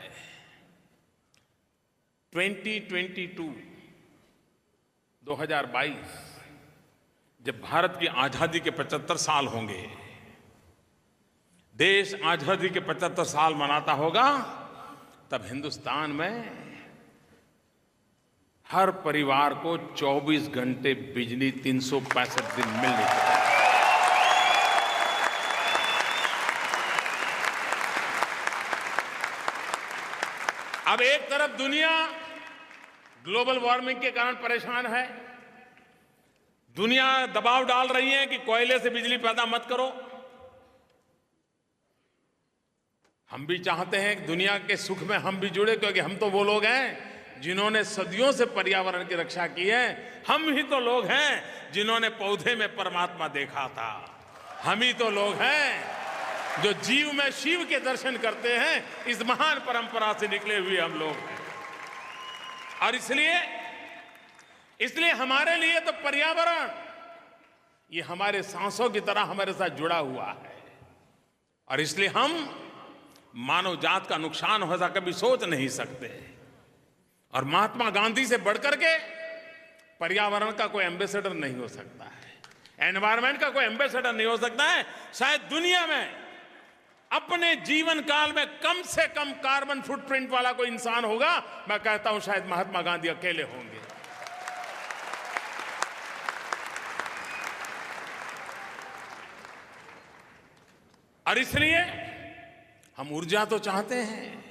2022 जब भारत की आजादी के 75 साल होंगे, देश आजादी के 75 साल मनाता होगा, तब हिंदुस्तान में हर परिवार को 24 घंटे बिजली 365 दिन मिलनी चाहिए। अब एक तरफ दुनिया ग्लोबल वार्मिंग के कारण परेशान है, दुनिया दबाव डाल रही है कि कोयले से बिजली पैदा मत करो। हम भी चाहते हैं कि दुनिया के सुख में हम भी जुड़े, क्योंकि हम तो वो लोग हैं जिन्होंने सदियों से पर्यावरण की रक्षा की है। हम ही तो लोग हैं जिन्होंने पौधे में परमात्मा देखा था। हम ही तो लोग हैं जो जीव में शिव के दर्शन करते हैं। इस महान परंपरा से निकले हुए हम लोग हैं। और इसलिए हमारे लिए तो पर्यावरण ये हमारे सांसों की तरह हमारे साथ जुड़ा हुआ है। और इसलिए हम मानव जात का नुकसान हो ऐसा कभी सोच नहीं सकते। और महात्मा गांधी से बढ़कर के पर्यावरण का कोई एम्बेसडर नहीं हो सकता है, एनवायरमेंट का कोई एम्बेसडर नहीं हो सकता है। शायद दुनिया में अपने जीवन काल में कम से कम कार्बन फुटप्रिंट वाला कोई इंसान होगा, मैं कहता हूं शायद महात्मा गांधी अकेले होंगे। और इसलिए हम ऊर्जा तो चाहते हैं,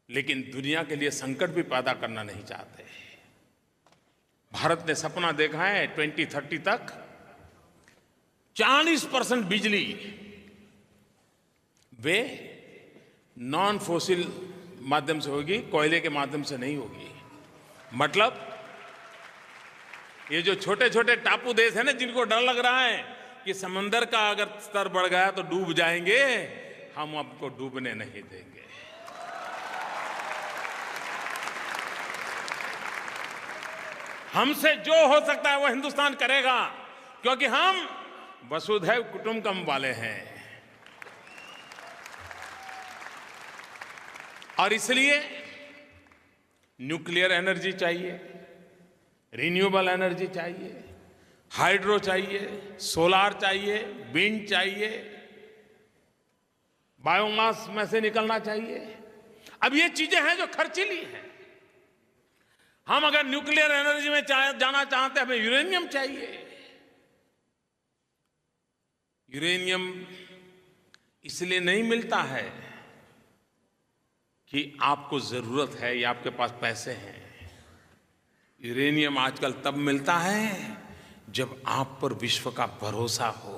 लेकिन दुनिया के लिए संकट भी पैदा करना नहीं चाहते। भारत ने सपना देखा है 2030 तक 40% बिजली वे नॉन फॉसिल माध्यम से होगी, कोयले के माध्यम से नहीं होगी। मतलब ये जो छोटे छोटे टापू देश है ना, जिनको डर लग रहा है कि समंदर का अगर स्तर बढ़ गया तो डूब जाएंगे, हम आपको डूबने नहीं देंगे। हमसे जो हो सकता है वो हिंदुस्तान करेगा, क्योंकि हम वसुधैव कुटुंबकम वाले हैं। और इसलिए न्यूक्लियर एनर्जी चाहिए, रिन्यूएबल एनर्जी चाहिए, हाइड्रो चाहिए, सोलार चाहिए, विंड चाहिए, बायोमास में से निकलना चाहिए। अब ये चीजें हैं जो खर्चीली हैं। हम अगर न्यूक्लियर एनर्जी में जाना चाहते हैं, हमें यूरेनियम चाहिए। यूरेनियम इसलिए नहीं मिलता है कि आपको जरूरत है या आपके पास पैसे हैं। यूरेनियम आजकल तब मिलता है जब आप पर विश्व का भरोसा हो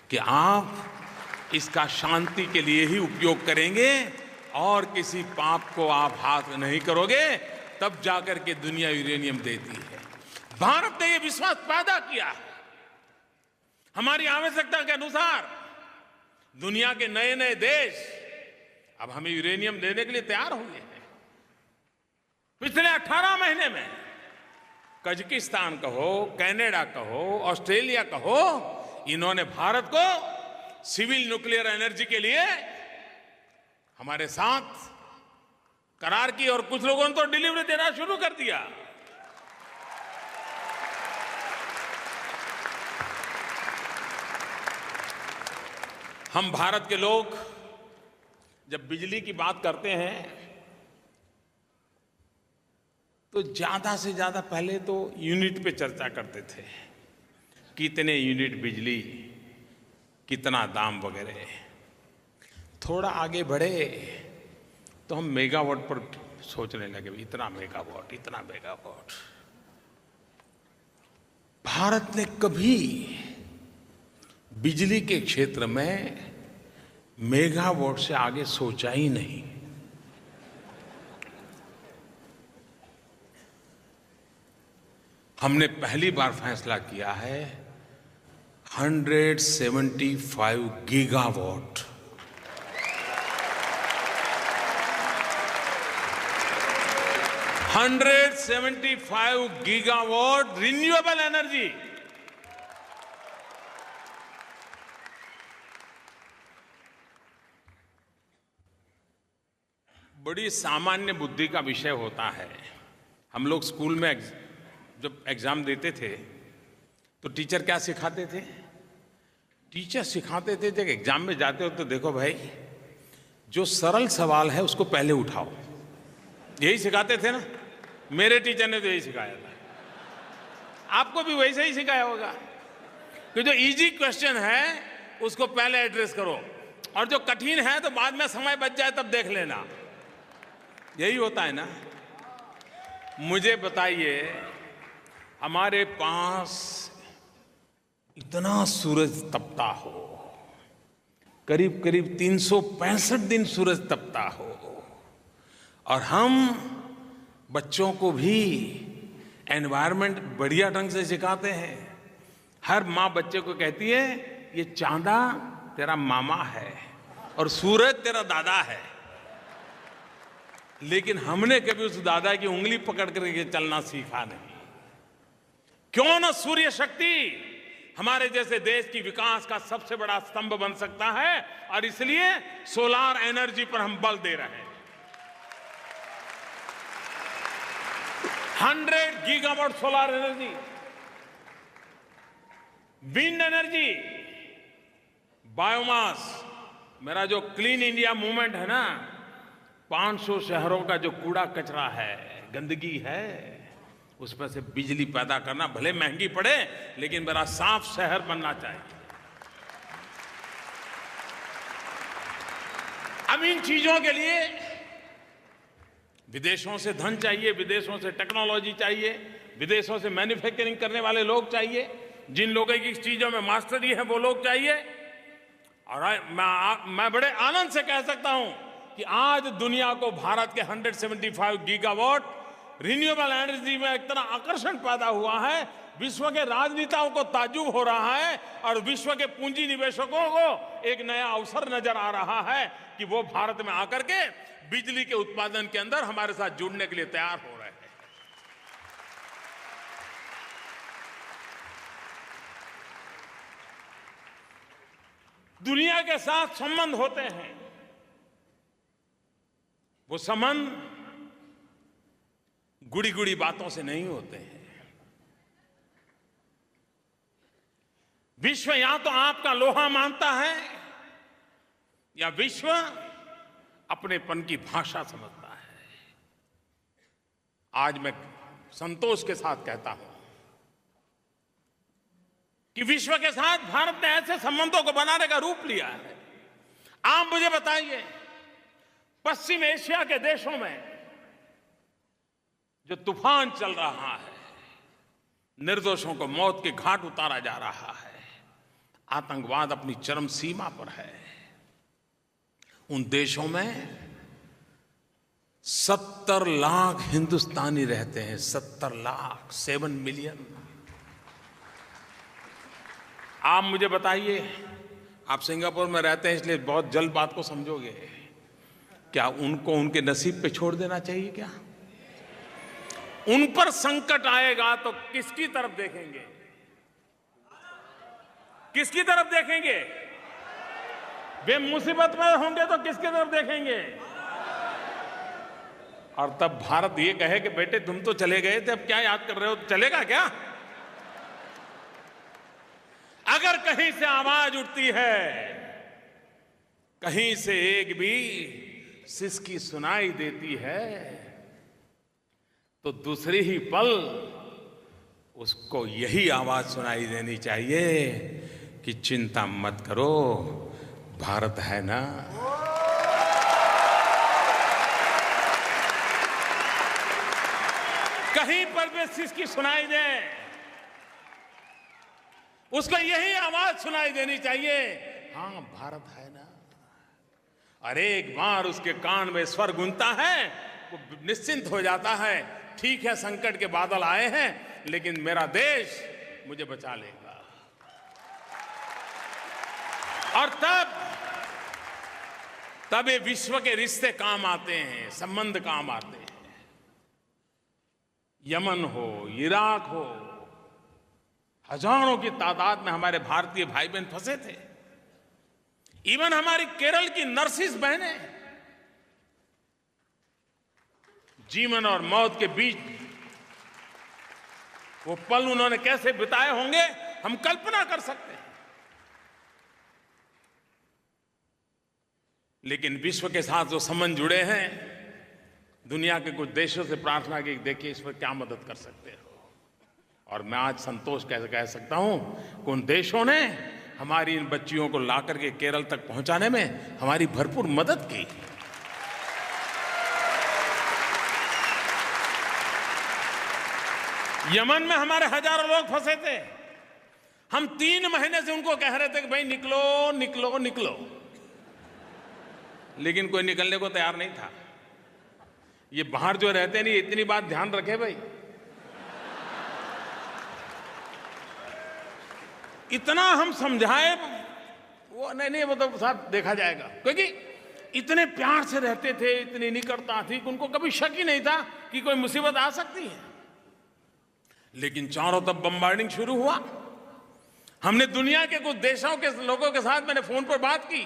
कि आप इसका शांति के लिए ही उपयोग करेंगे और किसी पाप को आप हाथ नहीं करोगे, तब जाकर के दुनिया यूरेनियम देती है। भारत ने यह विश्वास पैदा किया है। हमारी आवश्यकता के अनुसार दुनिया के नए नए देश अब हमें यूरेनियम देने के लिए तैयार हो गए हैं। पिछले 18 महीने में कजाकिस्तान कहो, कनाडा कहो, ऑस्ट्रेलिया कहो, इन्होंने भारत को सिविल न्यूक्लियर एनर्जी के लिए हमारे साथ करार की, और कुछ लोगों ने तो डिलीवरी देना शुरू कर दिया। हम भारत के लोग जब बिजली की बात करते हैं तो ज्यादा से ज्यादा पहले तो यूनिट पे चर्चा करते थे, कितने यूनिट बिजली, कितना दाम वगैरह। थोड़ा आगे बढ़े तो हम मेगावाट पर सोचने लगे, इतना मेगावाट, इतना मेगावाट। भारत ने कभी बिजली के क्षेत्र में मेगावाट से आगे सोचा ही नहीं। हमने पहली बार फैसला किया है 175 गीगावाट। 175 gigawatt renewable energy. बड़ी सामान्य बुद्धि का विषय होता है। हम लोग स्कूल में जब एग्जाम देते थे तो टीचर क्या सिखाते थे? टीचर सिखाते थे जब एग्जाम में जाते हो तो देखो भाई, जो सरल सवाल है उसको पहले उठाओ। यही सिखाते थे ना, मेरे टीचर ने तो यही सिखाया था। आपको भी वैसे ही सिखाया होगा कि जो इजी क्वेश्चन है उसको पहले एड्रेस करो, और जो कठिन है तो बाद में समय बच जाए तब देख लेना। यही होता है ना। मुझे बताइए, हमारे पास इतना सूरज तपता हो, करीब करीब 365 दिन सूरज तपता हो, और हम बच्चों को भी एनवायरनमेंट बढ़िया ढंग से सिखाते हैं। हर माँ बच्चे को कहती है ये चांदा तेरा मामा है और सूरज तेरा दादा है, लेकिन हमने कभी उस दादा की उंगली पकड़ करके चलना सीखा नहीं। क्यों ना सूर्य शक्ति हमारे जैसे देश की विकास का सबसे बड़ा स्तंभ बन सकता है, और इसलिए सोलार एनर्जी पर हम बल दे रहे हैं। 100 gigawatt solar energy, wind energy, biomass. मेरा जो क्लीन इंडिया मूवमेंट है ना, 500 शहरों का जो कूड़ा कचरा है, गंदगी है, उसमें से बिजली पैदा करना, भले महंगी पड़े लेकिन मेरा साफ शहर बनना चाहिए। अब इन चीजों के लिए विदेशों से धन चाहिए, विदेशों से टेक्नोलॉजी चाहिए, विदेशों से मैन्युफैक्चरिंग करने वाले लोग चाहिए। जिन लोगों की चीजों में मास्टरी है वो लोग चाहिए। और मैं बड़े आनंद से कह सकता हूं कि आज दुनिया को भारत के 175 गीगावाट रिन्यूएबल एनर्जी में इतना आकर्षण पैदा हुआ है, विश्व के राजनेताओं को ताज्जुब हो रहा है और विश्व के पूंजी निवेशकों को एक नया अवसर नजर आ रहा है कि वो भारत में आकर के बिजली के उत्पादन के अंदर हमारे साथ जुड़ने के लिए तैयार हो रहे हैं। दुनिया के साथ संबंध होते हैं, वो संबंध गुड़ी गुड़ी बातों से नहीं होते हैं। विश्व या तो आपका लोहा मानता है या विश्व अपनेपन की भाषा समझता है। आज मैं संतोष के साथ कहता हूं कि विश्व के साथ भारत ने ऐसे संबंधों को बनाने का रूप लिया है। आप मुझे बताइए, पश्चिम एशिया के देशों में जो तूफान चल रहा है, निर्दोषों को मौत के घाट उतारा जा रहा है, आतंकवाद अपनी चरम सीमा पर है, उन देशों में 70 लाख हिंदुस्तानी रहते हैं। 70 लाख, 7 मिलियन। आप मुझे बताइए, आप सिंगापुर में रहते हैं इसलिए बहुत जल्द बात को समझोगे, क्या उनको उनके नसीब पे छोड़ देना चाहिए? क्या उन पर संकट आएगा तो किसकी तरफ देखेंगे? किसकी तरफ देखेंगे? वे मुसीबत में होंगे तो किसकी तरफ देखेंगे? और तब भारत ये कहे कि बेटे तुम तो चले गए थे, अब क्या याद कर रहे हो? चलेगा क्या? अगर कहीं से आवाज उठती है, कहीं से एक भी सिसकी सुनाई देती है, तो दूसरी ही पल उसको यही आवाज सुनाई देनी चाहिए कि चिंता मत करो, भारत है ना। कहीं पर भी सिसकी सुनाई दे, उसको यही आवाज सुनाई देनी चाहिए, हाँ भारत है ना। और एक बार उसके कान में स्वर गूंजता है, वो निश्चिंत हो जाता है, ठीक है संकट के बादल आए हैं लेकिन मेरा देश मुझे बचा लेगा। और तब ये विश्व के रिश्ते काम आते हैं, संबंध काम आते हैं। यमन हो, इराक हो, हजारों की तादाद में हमारे भारतीय भाई बहन फंसे थे। इवन हमारी केरल की नर्सिस बहनें जीवन और मौत के बीच वो पल उन्होंने कैसे बिताए होंगे, हम कल्पना कर सकते हैं। लेकिन विश्व के साथ जो संबंध जुड़े हैं, दुनिया के कुछ देशों से प्रार्थना की, देखिए इस पर क्या मदद कर सकते हो। और मैं आज संतोष कैसे कह सकता हूं कि उन देशों ने हमारी इन बच्चियों को लाकर के केरल तक पहुंचाने में हमारी भरपूर मदद की। यमन में हमारे हजारों लोग फंसे थे, हम 3 महीने से उनको कह रहे थे कि भाई निकलो निकलो निकलो, लेकिन कोई निकलने को तैयार नहीं था। ये बाहर जो रहते नहीं, इतनी बात ध्यान रखे भाई, इतना हम समझाए वो नहीं वो तो साथ देखा जाएगा, क्योंकि इतने प्यार से रहते थे, इतनी निकटता थी कि उनको कभी शक ही नहीं था कि कोई मुसीबत आ सकती है। लेकिन चारों तरफ बम्बार्डिंग शुरू हुआ। हमने दुनिया के कुछ देशों के लोगों के साथ मैंने फोन पर बात की,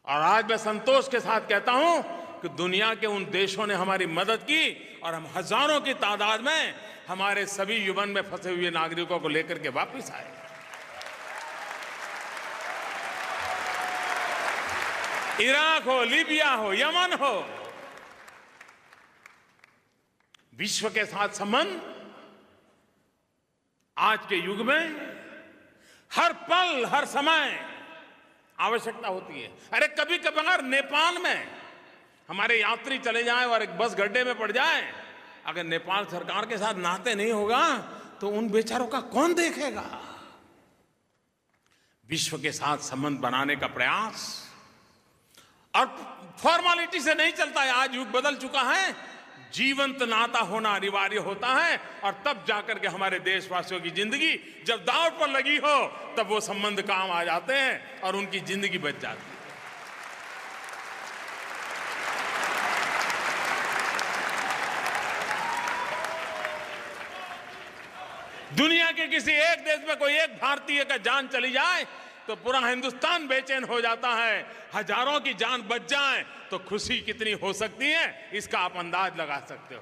और आज मैं संतोष के साथ कहता हूं कि दुनिया के उन देशों ने हमारी मदद की और हम हजारों की तादाद में हमारे सभी यमन में फंसे हुए नागरिकों को लेकर के वापस आए। इराक हो, लीबिया हो, यमन हो, विश्व के साथ संबंध आज के युग में हर पल हर समय आवश्यकता होती है। अरे कभी कभार नेपाल में हमारे यात्री चले जाएं और एक बस गड्ढे में पड़ जाए, अगर नेपाल सरकार के साथ नाते नहीं होगा तो उन बेचारों का कौन देखेगा? विश्व के साथ संबंध बनाने का प्रयास, और फॉर्मेलिटी से नहीं चलता है। आज युग बदल चुका है, जीवंत नाता होना अनिवार्य होता है, और तब जाकर के हमारे देशवासियों की जिंदगी जब दांव पर लगी हो तब वो संबंध काम आ जाते हैं और उनकी जिंदगी बच जाती है। दुनिया के किसी एक देश में कोई एक भारतीय का जान चली जाए तो पूरा हिंदुस्तान बेचैन हो जाता है। हजारों की जान बच जाए तो खुशी कितनी हो सकती है, इसका आप अंदाज लगा सकते हो।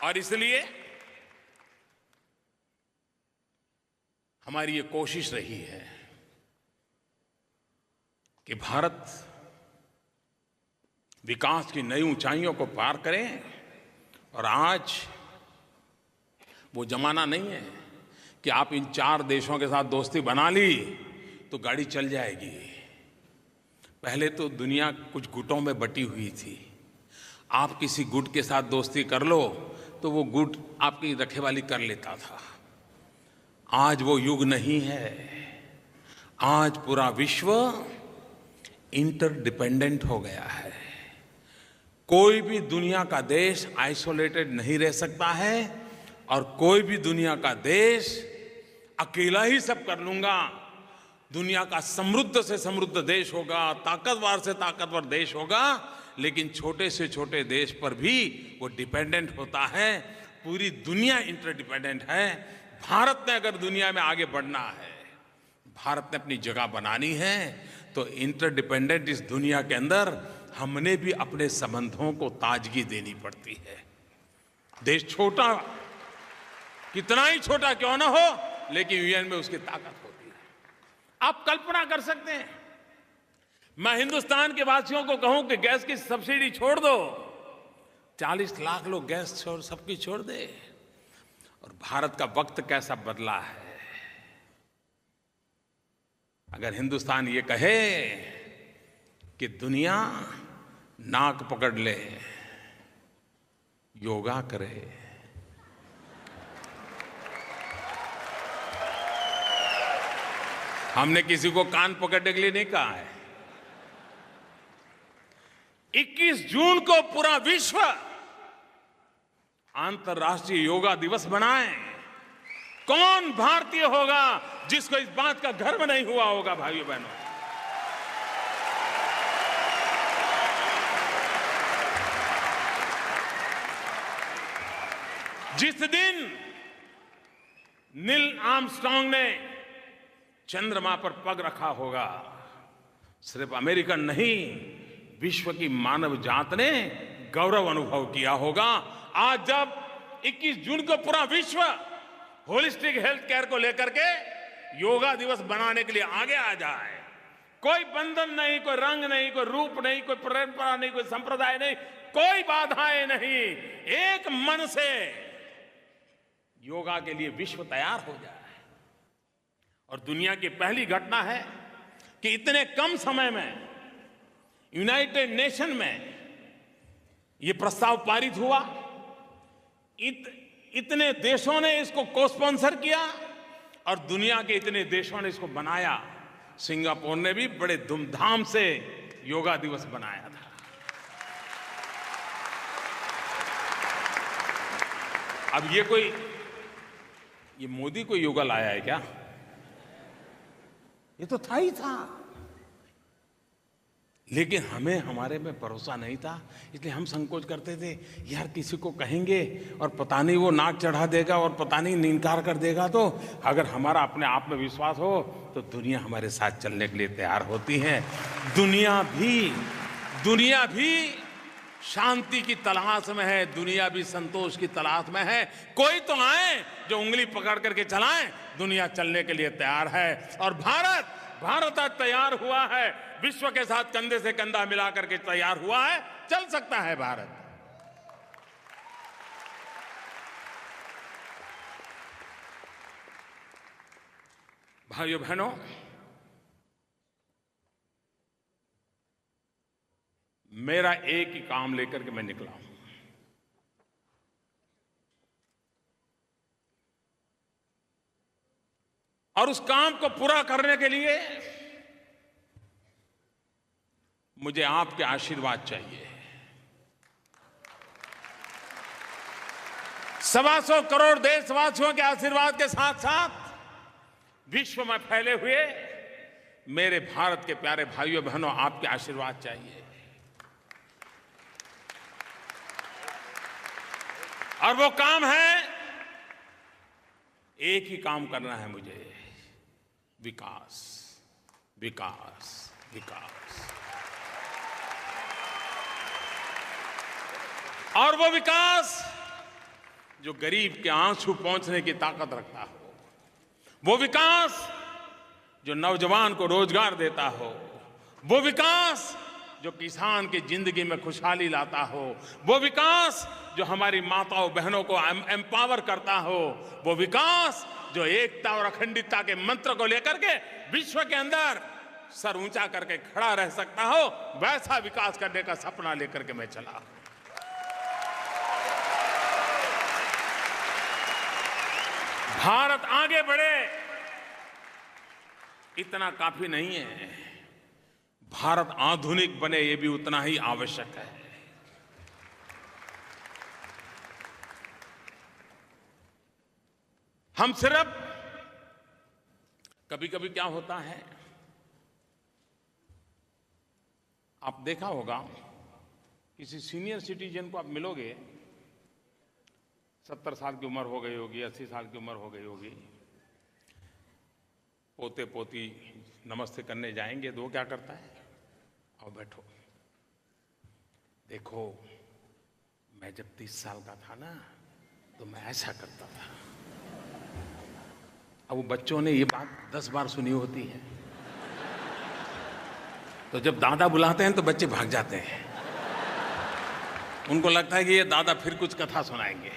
और इसलिए हमारी ये कोशिश रही है कि भारत विकास की नई ऊंचाइयों को पार करें। और आज वो जमाना नहीं है कि आप इन 4 देशों के साथ दोस्ती बना ली तो गाड़ी चल जाएगी। पहले तो दुनिया कुछ गुटों में बटी हुई थी। आप किसी गुट के साथ दोस्ती कर लो तो वो गुट आपकी रखवाली कर लेता था। आज वो युग नहीं है। आज पूरा विश्व इंटरडिपेंडेंट हो गया है। कोई भी दुनिया का देश आइसोलेटेड नहीं रह सकता है, और कोई भी दुनिया का देश अकेला ही सब कर लूंगा। दुनिया का समृद्ध से समृद्ध देश होगा, ताकतवर से ताकतवर देश होगा, लेकिन छोटे से छोटे देश पर भी वो डिपेंडेंट होता है। पूरी दुनिया इंटरडिपेंडेंट है। भारत ने अगर दुनिया में आगे बढ़ना है, भारत ने अपनी जगह बनानी है, तो इंटरडिपेंडेंट इस दुनिया के अंदर हमने भी अपने संबंधों को ताजगी देनी पड़ती है। देश छोटा, कितना ही छोटा क्यों ना हो, लेकिन यूएन में उसकी ताकत होती है। आप कल्पना कर सकते हैं, मैं हिंदुस्तान के वासियों को कहूं कि गैस की सब्सिडी छोड़ दो, 40 लाख लोग गैस सबकी छोड़ दे। और भारत का वक्त कैसा बदला है। अगर हिंदुस्तान ये कहे कि दुनिया नाक पकड़ ले, योगा करे, हमने किसी को कान पकड़ने के लिए नहीं कहा है। 21 जून को पूरा विश्व अंतर्राष्ट्रीय योगा दिवस बनाए। कौन भारतीय होगा जिसको इस बात का गर्व नहीं हुआ होगा? भाइयों बहनों, जिस दिन नील आर्मस्ट्रांग ने चंद्रमा पर पग रखा होगा, सिर्फ अमेरिकन नहीं, विश्व की मानव जात ने गौरव अनुभव किया होगा। आज जब 21 जून को पूरा विश्व होलिस्टिक हेल्थ केयर को लेकर के योगा दिवस बनाने के लिए आगे आ जाए, कोई बंधन नहीं, कोई रंग नहीं, कोई रूप नहीं, कोई परंपरा नहीं, कोई संप्रदाय नहीं, कोई बाधाएं नहीं, एक मन से योगा के लिए विश्व तैयार हो जाए। और दुनिया की पहली घटना है कि इतने कम समय में यूनाइटेड नेशन में यह प्रस्ताव पारित हुआ। इतने देशों ने इसको को स्पॉन्सर किया और दुनिया के इतने देशों ने इसको बनाया। सिंगापुर ने भी बड़े धूमधाम से योगा दिवस बनाया था। अब ये मोदी को योगा लाया है क्या? ये तो था ही था, लेकिन हमें हमारे में भरोसा नहीं था, इसलिए हम संकोच करते थे। यार किसी को कहेंगे और पता नहीं वो नाक चढ़ा देगा और पता नहीं इनकार कर देगा। तो अगर हमारा अपने आप में विश्वास हो तो दुनिया हमारे साथ चलने के लिए तैयार होती है। दुनिया भी शांति की तलाश में है, दुनिया भी संतोष की तलाश में है। कोई तो आए जो उंगली पकड़ करके चलाएं। दुनिया चलने के लिए तैयार है और भारत आज तैयार हुआ है, विश्व के साथ कंधे से कंधा मिला करके तैयार हुआ है। चल सकता है भारत। भाइयों बहनों, मेरा एक ही काम लेकर के मैं निकला हूं। और उस काम को पूरा करने के लिए मुझे आपके आशीर्वाद चाहिए। 125 करोड़ देशवासियों के आशीर्वाद के साथ साथ विश्व में फैले हुए मेरे भारत के प्यारे भाइयों बहनों, आपके आशीर्वाद चाहिए। और वो काम है, एक ही काम करना है मुझे, विकास, विकास, विकास। और वो विकास जो गरीब के आंसू पहुंचने की ताकत रखता हो, वो विकास जो नौजवान को रोजगार देता हो, वो विकास जो किसान की जिंदगी में खुशहाली लाता हो, वो विकास जो हमारी माताओं बहनों को एम्पावर करता हो, वो विकास जो एकता और अखंडितता के मंत्र को लेकर के विश्व के अंदर सर ऊंचा करके खड़ा रह सकता हो, वैसा विकास करने का सपना लेकर के मैं चला। भारत आगे बढ़े इतना काफी नहीं है, भारत आधुनिक बने ये भी उतना ही आवश्यक है। हम सिर्फ, कभी कभी क्या होता है, आप देखा होगा, किसी सीनियर सिटीजन को आप मिलोगे, 70 साल की उम्र हो गई होगी, 80 साल की उम्र हो गई होगी, पोते पोती नमस्ते करने जाएंगे तो वो क्या करता है, आओ बैठो, देखो मैं जब 30 साल का था ना तो मैं ऐसा करता था। अब वो बच्चों ने ये बात 10 बार सुनी होती है, तो जब दादा बुलाते हैं तो बच्चे भाग जाते हैं, उनको लगता है कि ये दादा फिर कुछ कथा सुनाएंगे।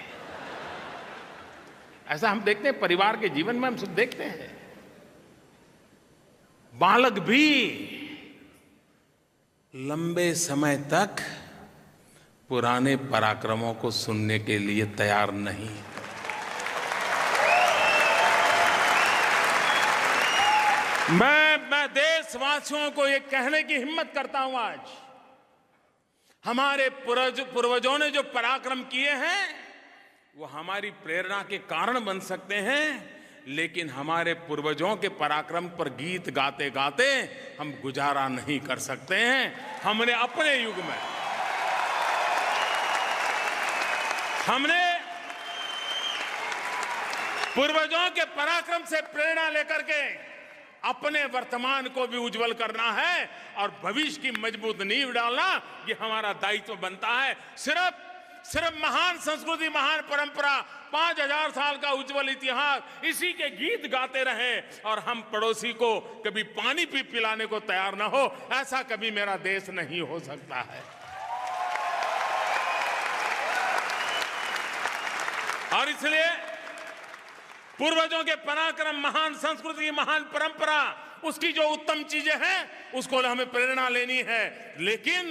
ऐसा हम देखते हैं, परिवार के जीवन में हम सब देखते हैं। बालक भी लंबे समय तक पुराने पराक्रमों को सुनने के लिए तैयार नहीं। मैं देशवासियों को ये कहने की हिम्मत करता हूं आज, हमारे पूर्वजों ने जो पराक्रम किए हैं वो हमारी प्रेरणा के कारण बन सकते हैं, लेकिन हमारे पूर्वजों के पराक्रम पर गीत गाते गाते हम गुजारा नहीं कर सकते हैं। हमने अपने युग में पूर्वजों के पराक्रम से प्रेरणा लेकर के अपने वर्तमान को भी उज्जवल करना है और भविष्य की मजबूत नींव डालना, ये हमारा दायित्व बनता है। सिर्फ महान संस्कृति, महान परंपरा, 5000 साल का उज्जवल इतिहास, इसी के गीत गाते रहें और हम पड़ोसी को कभी पानी भी पिलाने को तैयार ना हो, ऐसा कभी मेरा देश नहीं हो सकता है। और इसलिए पूर्वजों के पराक्रम, महान संस्कृति, महान परंपरा, उसकी जो उत्तम चीजें हैं उसको हमें प्रेरणा लेनी है, लेकिन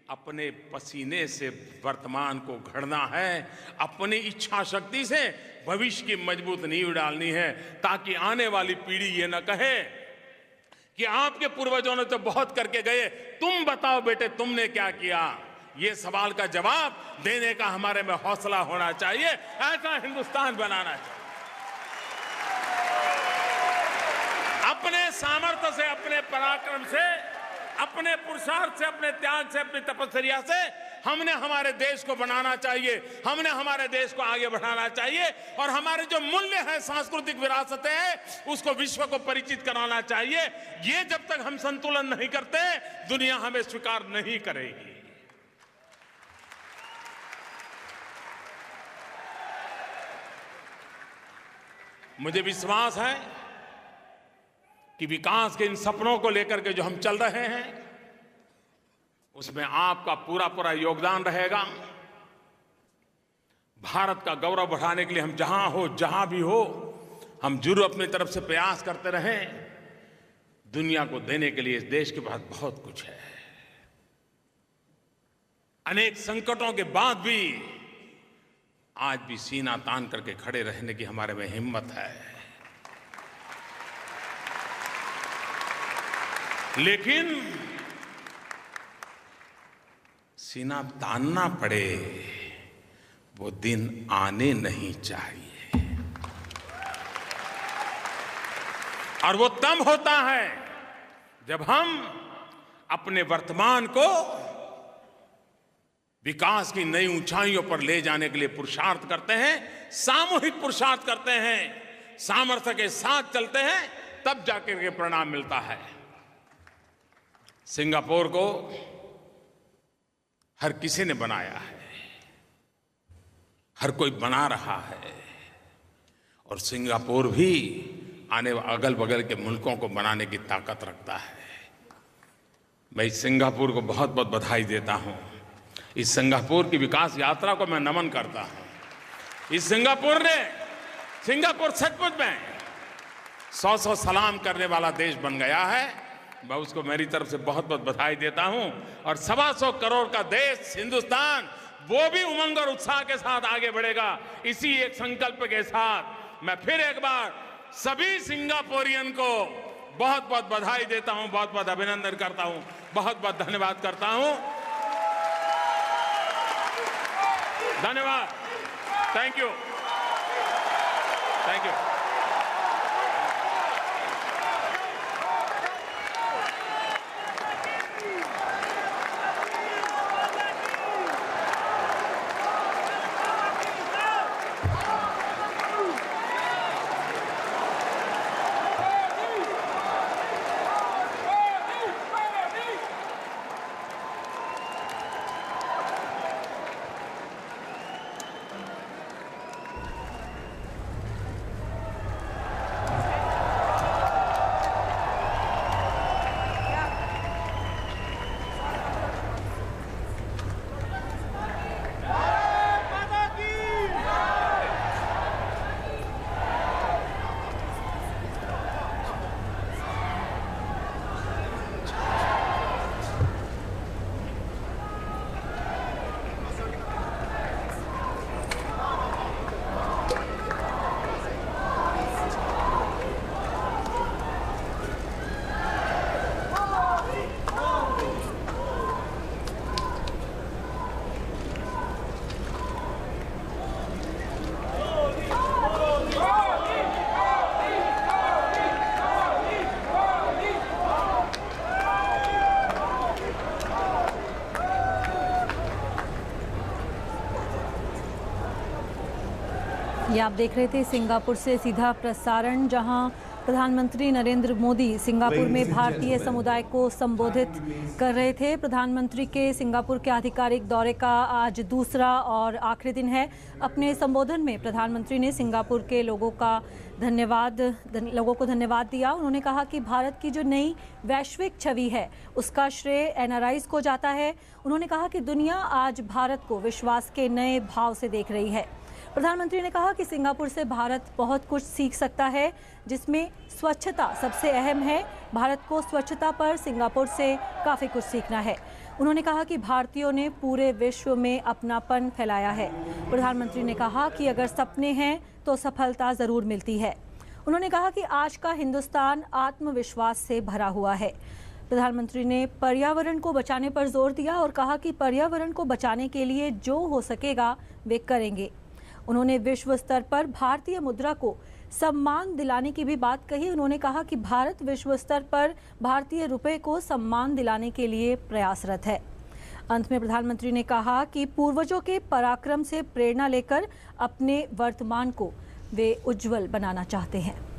अपने पसीने से वर्तमान को घड़ना है, अपनी इच्छा शक्ति से भविष्य की मजबूत नींव डालनी है, ताकि आने वाली पीढ़ी ये न कहे कि आपके पूर्वजों ने तो बहुत करके गए, तुम बताओ बेटे तुमने क्या किया। ये सवाल का जवाब देने का हमारे में हौसला होना चाहिए। ऐसा हिंदुस्तान बनाना चाहिए। अपने सामर्थ्य से, अपने पराक्रम से, अपने पुरुषार्थ से, अपने त्याग से, अपनी तपस्या से हमने हमारे देश को बनाना चाहिए, हमने हमारे देश को आगे बढ़ाना चाहिए और हमारे जो मूल्य हैं, सांस्कृतिक विरासतें हैं, उसको विश्व को परिचित कराना चाहिए। ये जब तक हम संतुलन नहीं करते, दुनिया हमें स्वीकार नहीं करेगी। मुझे विश्वास है कि विकास के इन सपनों को लेकर के जो हम चल रहे हैं उसमें आपका पूरा पूरा योगदान रहेगा। भारत का गौरव बढ़ाने के लिए हम जहां भी हो हम जरूर अपनी तरफ से प्रयास करते रहें। दुनिया को देने के लिए इस देश के पास बहुत कुछ है। अनेक संकटों के बाद भी आज भी सीना तान करके खड़े रहने की हमारे में हिम्मत है। लेकिन सीना तानना पड़े वो दिन आने नहीं चाहिए। और वो तब होता है जब हम अपने वर्तमान को विकास की नई ऊंचाइयों पर ले जाने के लिए पुरुषार्थ करते हैं, सामूहिक पुरुषार्थ करते हैं, सामर्थ्य के साथ चलते हैं, तब जाकर के परिणाम मिलता है। सिंगापुर को हर किसी ने बनाया है, हर कोई बना रहा है, और सिंगापुर भी आने अगल बगल के मुल्कों को बनाने की ताकत रखता है। मैं इस सिंगापुर को बहुत बहुत बधाई देता हूं। इस सिंगापुर की विकास यात्रा को मैं नमन करता हूं। इस सिंगापुर सचमुच में 100 सलाम करने वाला देश बन गया है। मैं उसको मेरी तरफ से बहुत बहुत बधाई देता हूं। और 125 करोड़ का देश हिंदुस्तान, वो भी उमंग और उत्साह के साथ आगे बढ़ेगा। इसी एक संकल्प के साथ मैं फिर एक बार सभी सिंगापुरियन को बहुत बहुत बधाई देता हूं, बहुत बहुत अभिनंदन करता हूं, बहुत बहुत धन्यवाद करता हूं। धन्यवाद। Thank you. Thank you. ये आप देख रहे थे सिंगापुर से सीधा प्रसारण, जहां प्रधानमंत्री नरेंद्र मोदी सिंगापुर में भारतीय समुदाय को संबोधित कर रहे थे। प्रधानमंत्री के सिंगापुर के आधिकारिक दौरे का आज दूसरा और आखिरी दिन है। अपने संबोधन में प्रधानमंत्री ने सिंगापुर के लोगों को धन्यवाद दिया। उन्होंने कहा कि भारत की जो नई वैश्विक छवि है उसका श्रेय एनआरआईज को जाता है। उन्होंने कहा कि दुनिया आज भारत को विश्वास के नए भाव से देख रही है। प्रधानमंत्री ने कहा कि सिंगापुर से भारत बहुत कुछ सीख सकता है, जिसमें स्वच्छता सबसे अहम है। भारत को स्वच्छता पर सिंगापुर से काफ़ी कुछ सीखना है। उन्होंने कहा कि भारतीयों ने पूरे विश्व में अपनापन फैलाया है। प्रधानमंत्री ने कहा कि अगर सपने हैं तो सफलता ज़रूर मिलती है। उन्होंने कहा कि आज का हिंदुस्तान आत्मविश्वास से भरा हुआ है। प्रधानमंत्री ने पर्यावरण को बचाने पर जोर दिया और कहा कि पर्यावरण को बचाने के लिए जो हो सकेगा वे करेंगे। उन्होंने विश्व स्तर पर भारतीय मुद्रा को सम्मान दिलाने की भी बात कही। उन्होंने कहा कि भारत विश्व स्तर पर भारतीय रुपए को सम्मान दिलाने के लिए प्रयासरत है। अंत में प्रधानमंत्री ने कहा कि पूर्वजों के पराक्रम से प्रेरणा लेकर अपने वर्तमान को वे उज्जवल बनाना चाहते हैं।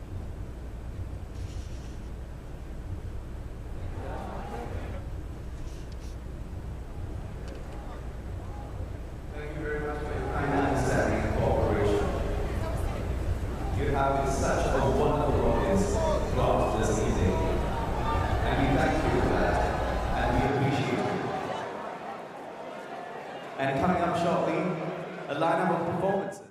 Having such a wonderful audience throughout this evening, and we thank you for that, and we appreciate it. And coming up shortly, a lineup of performances.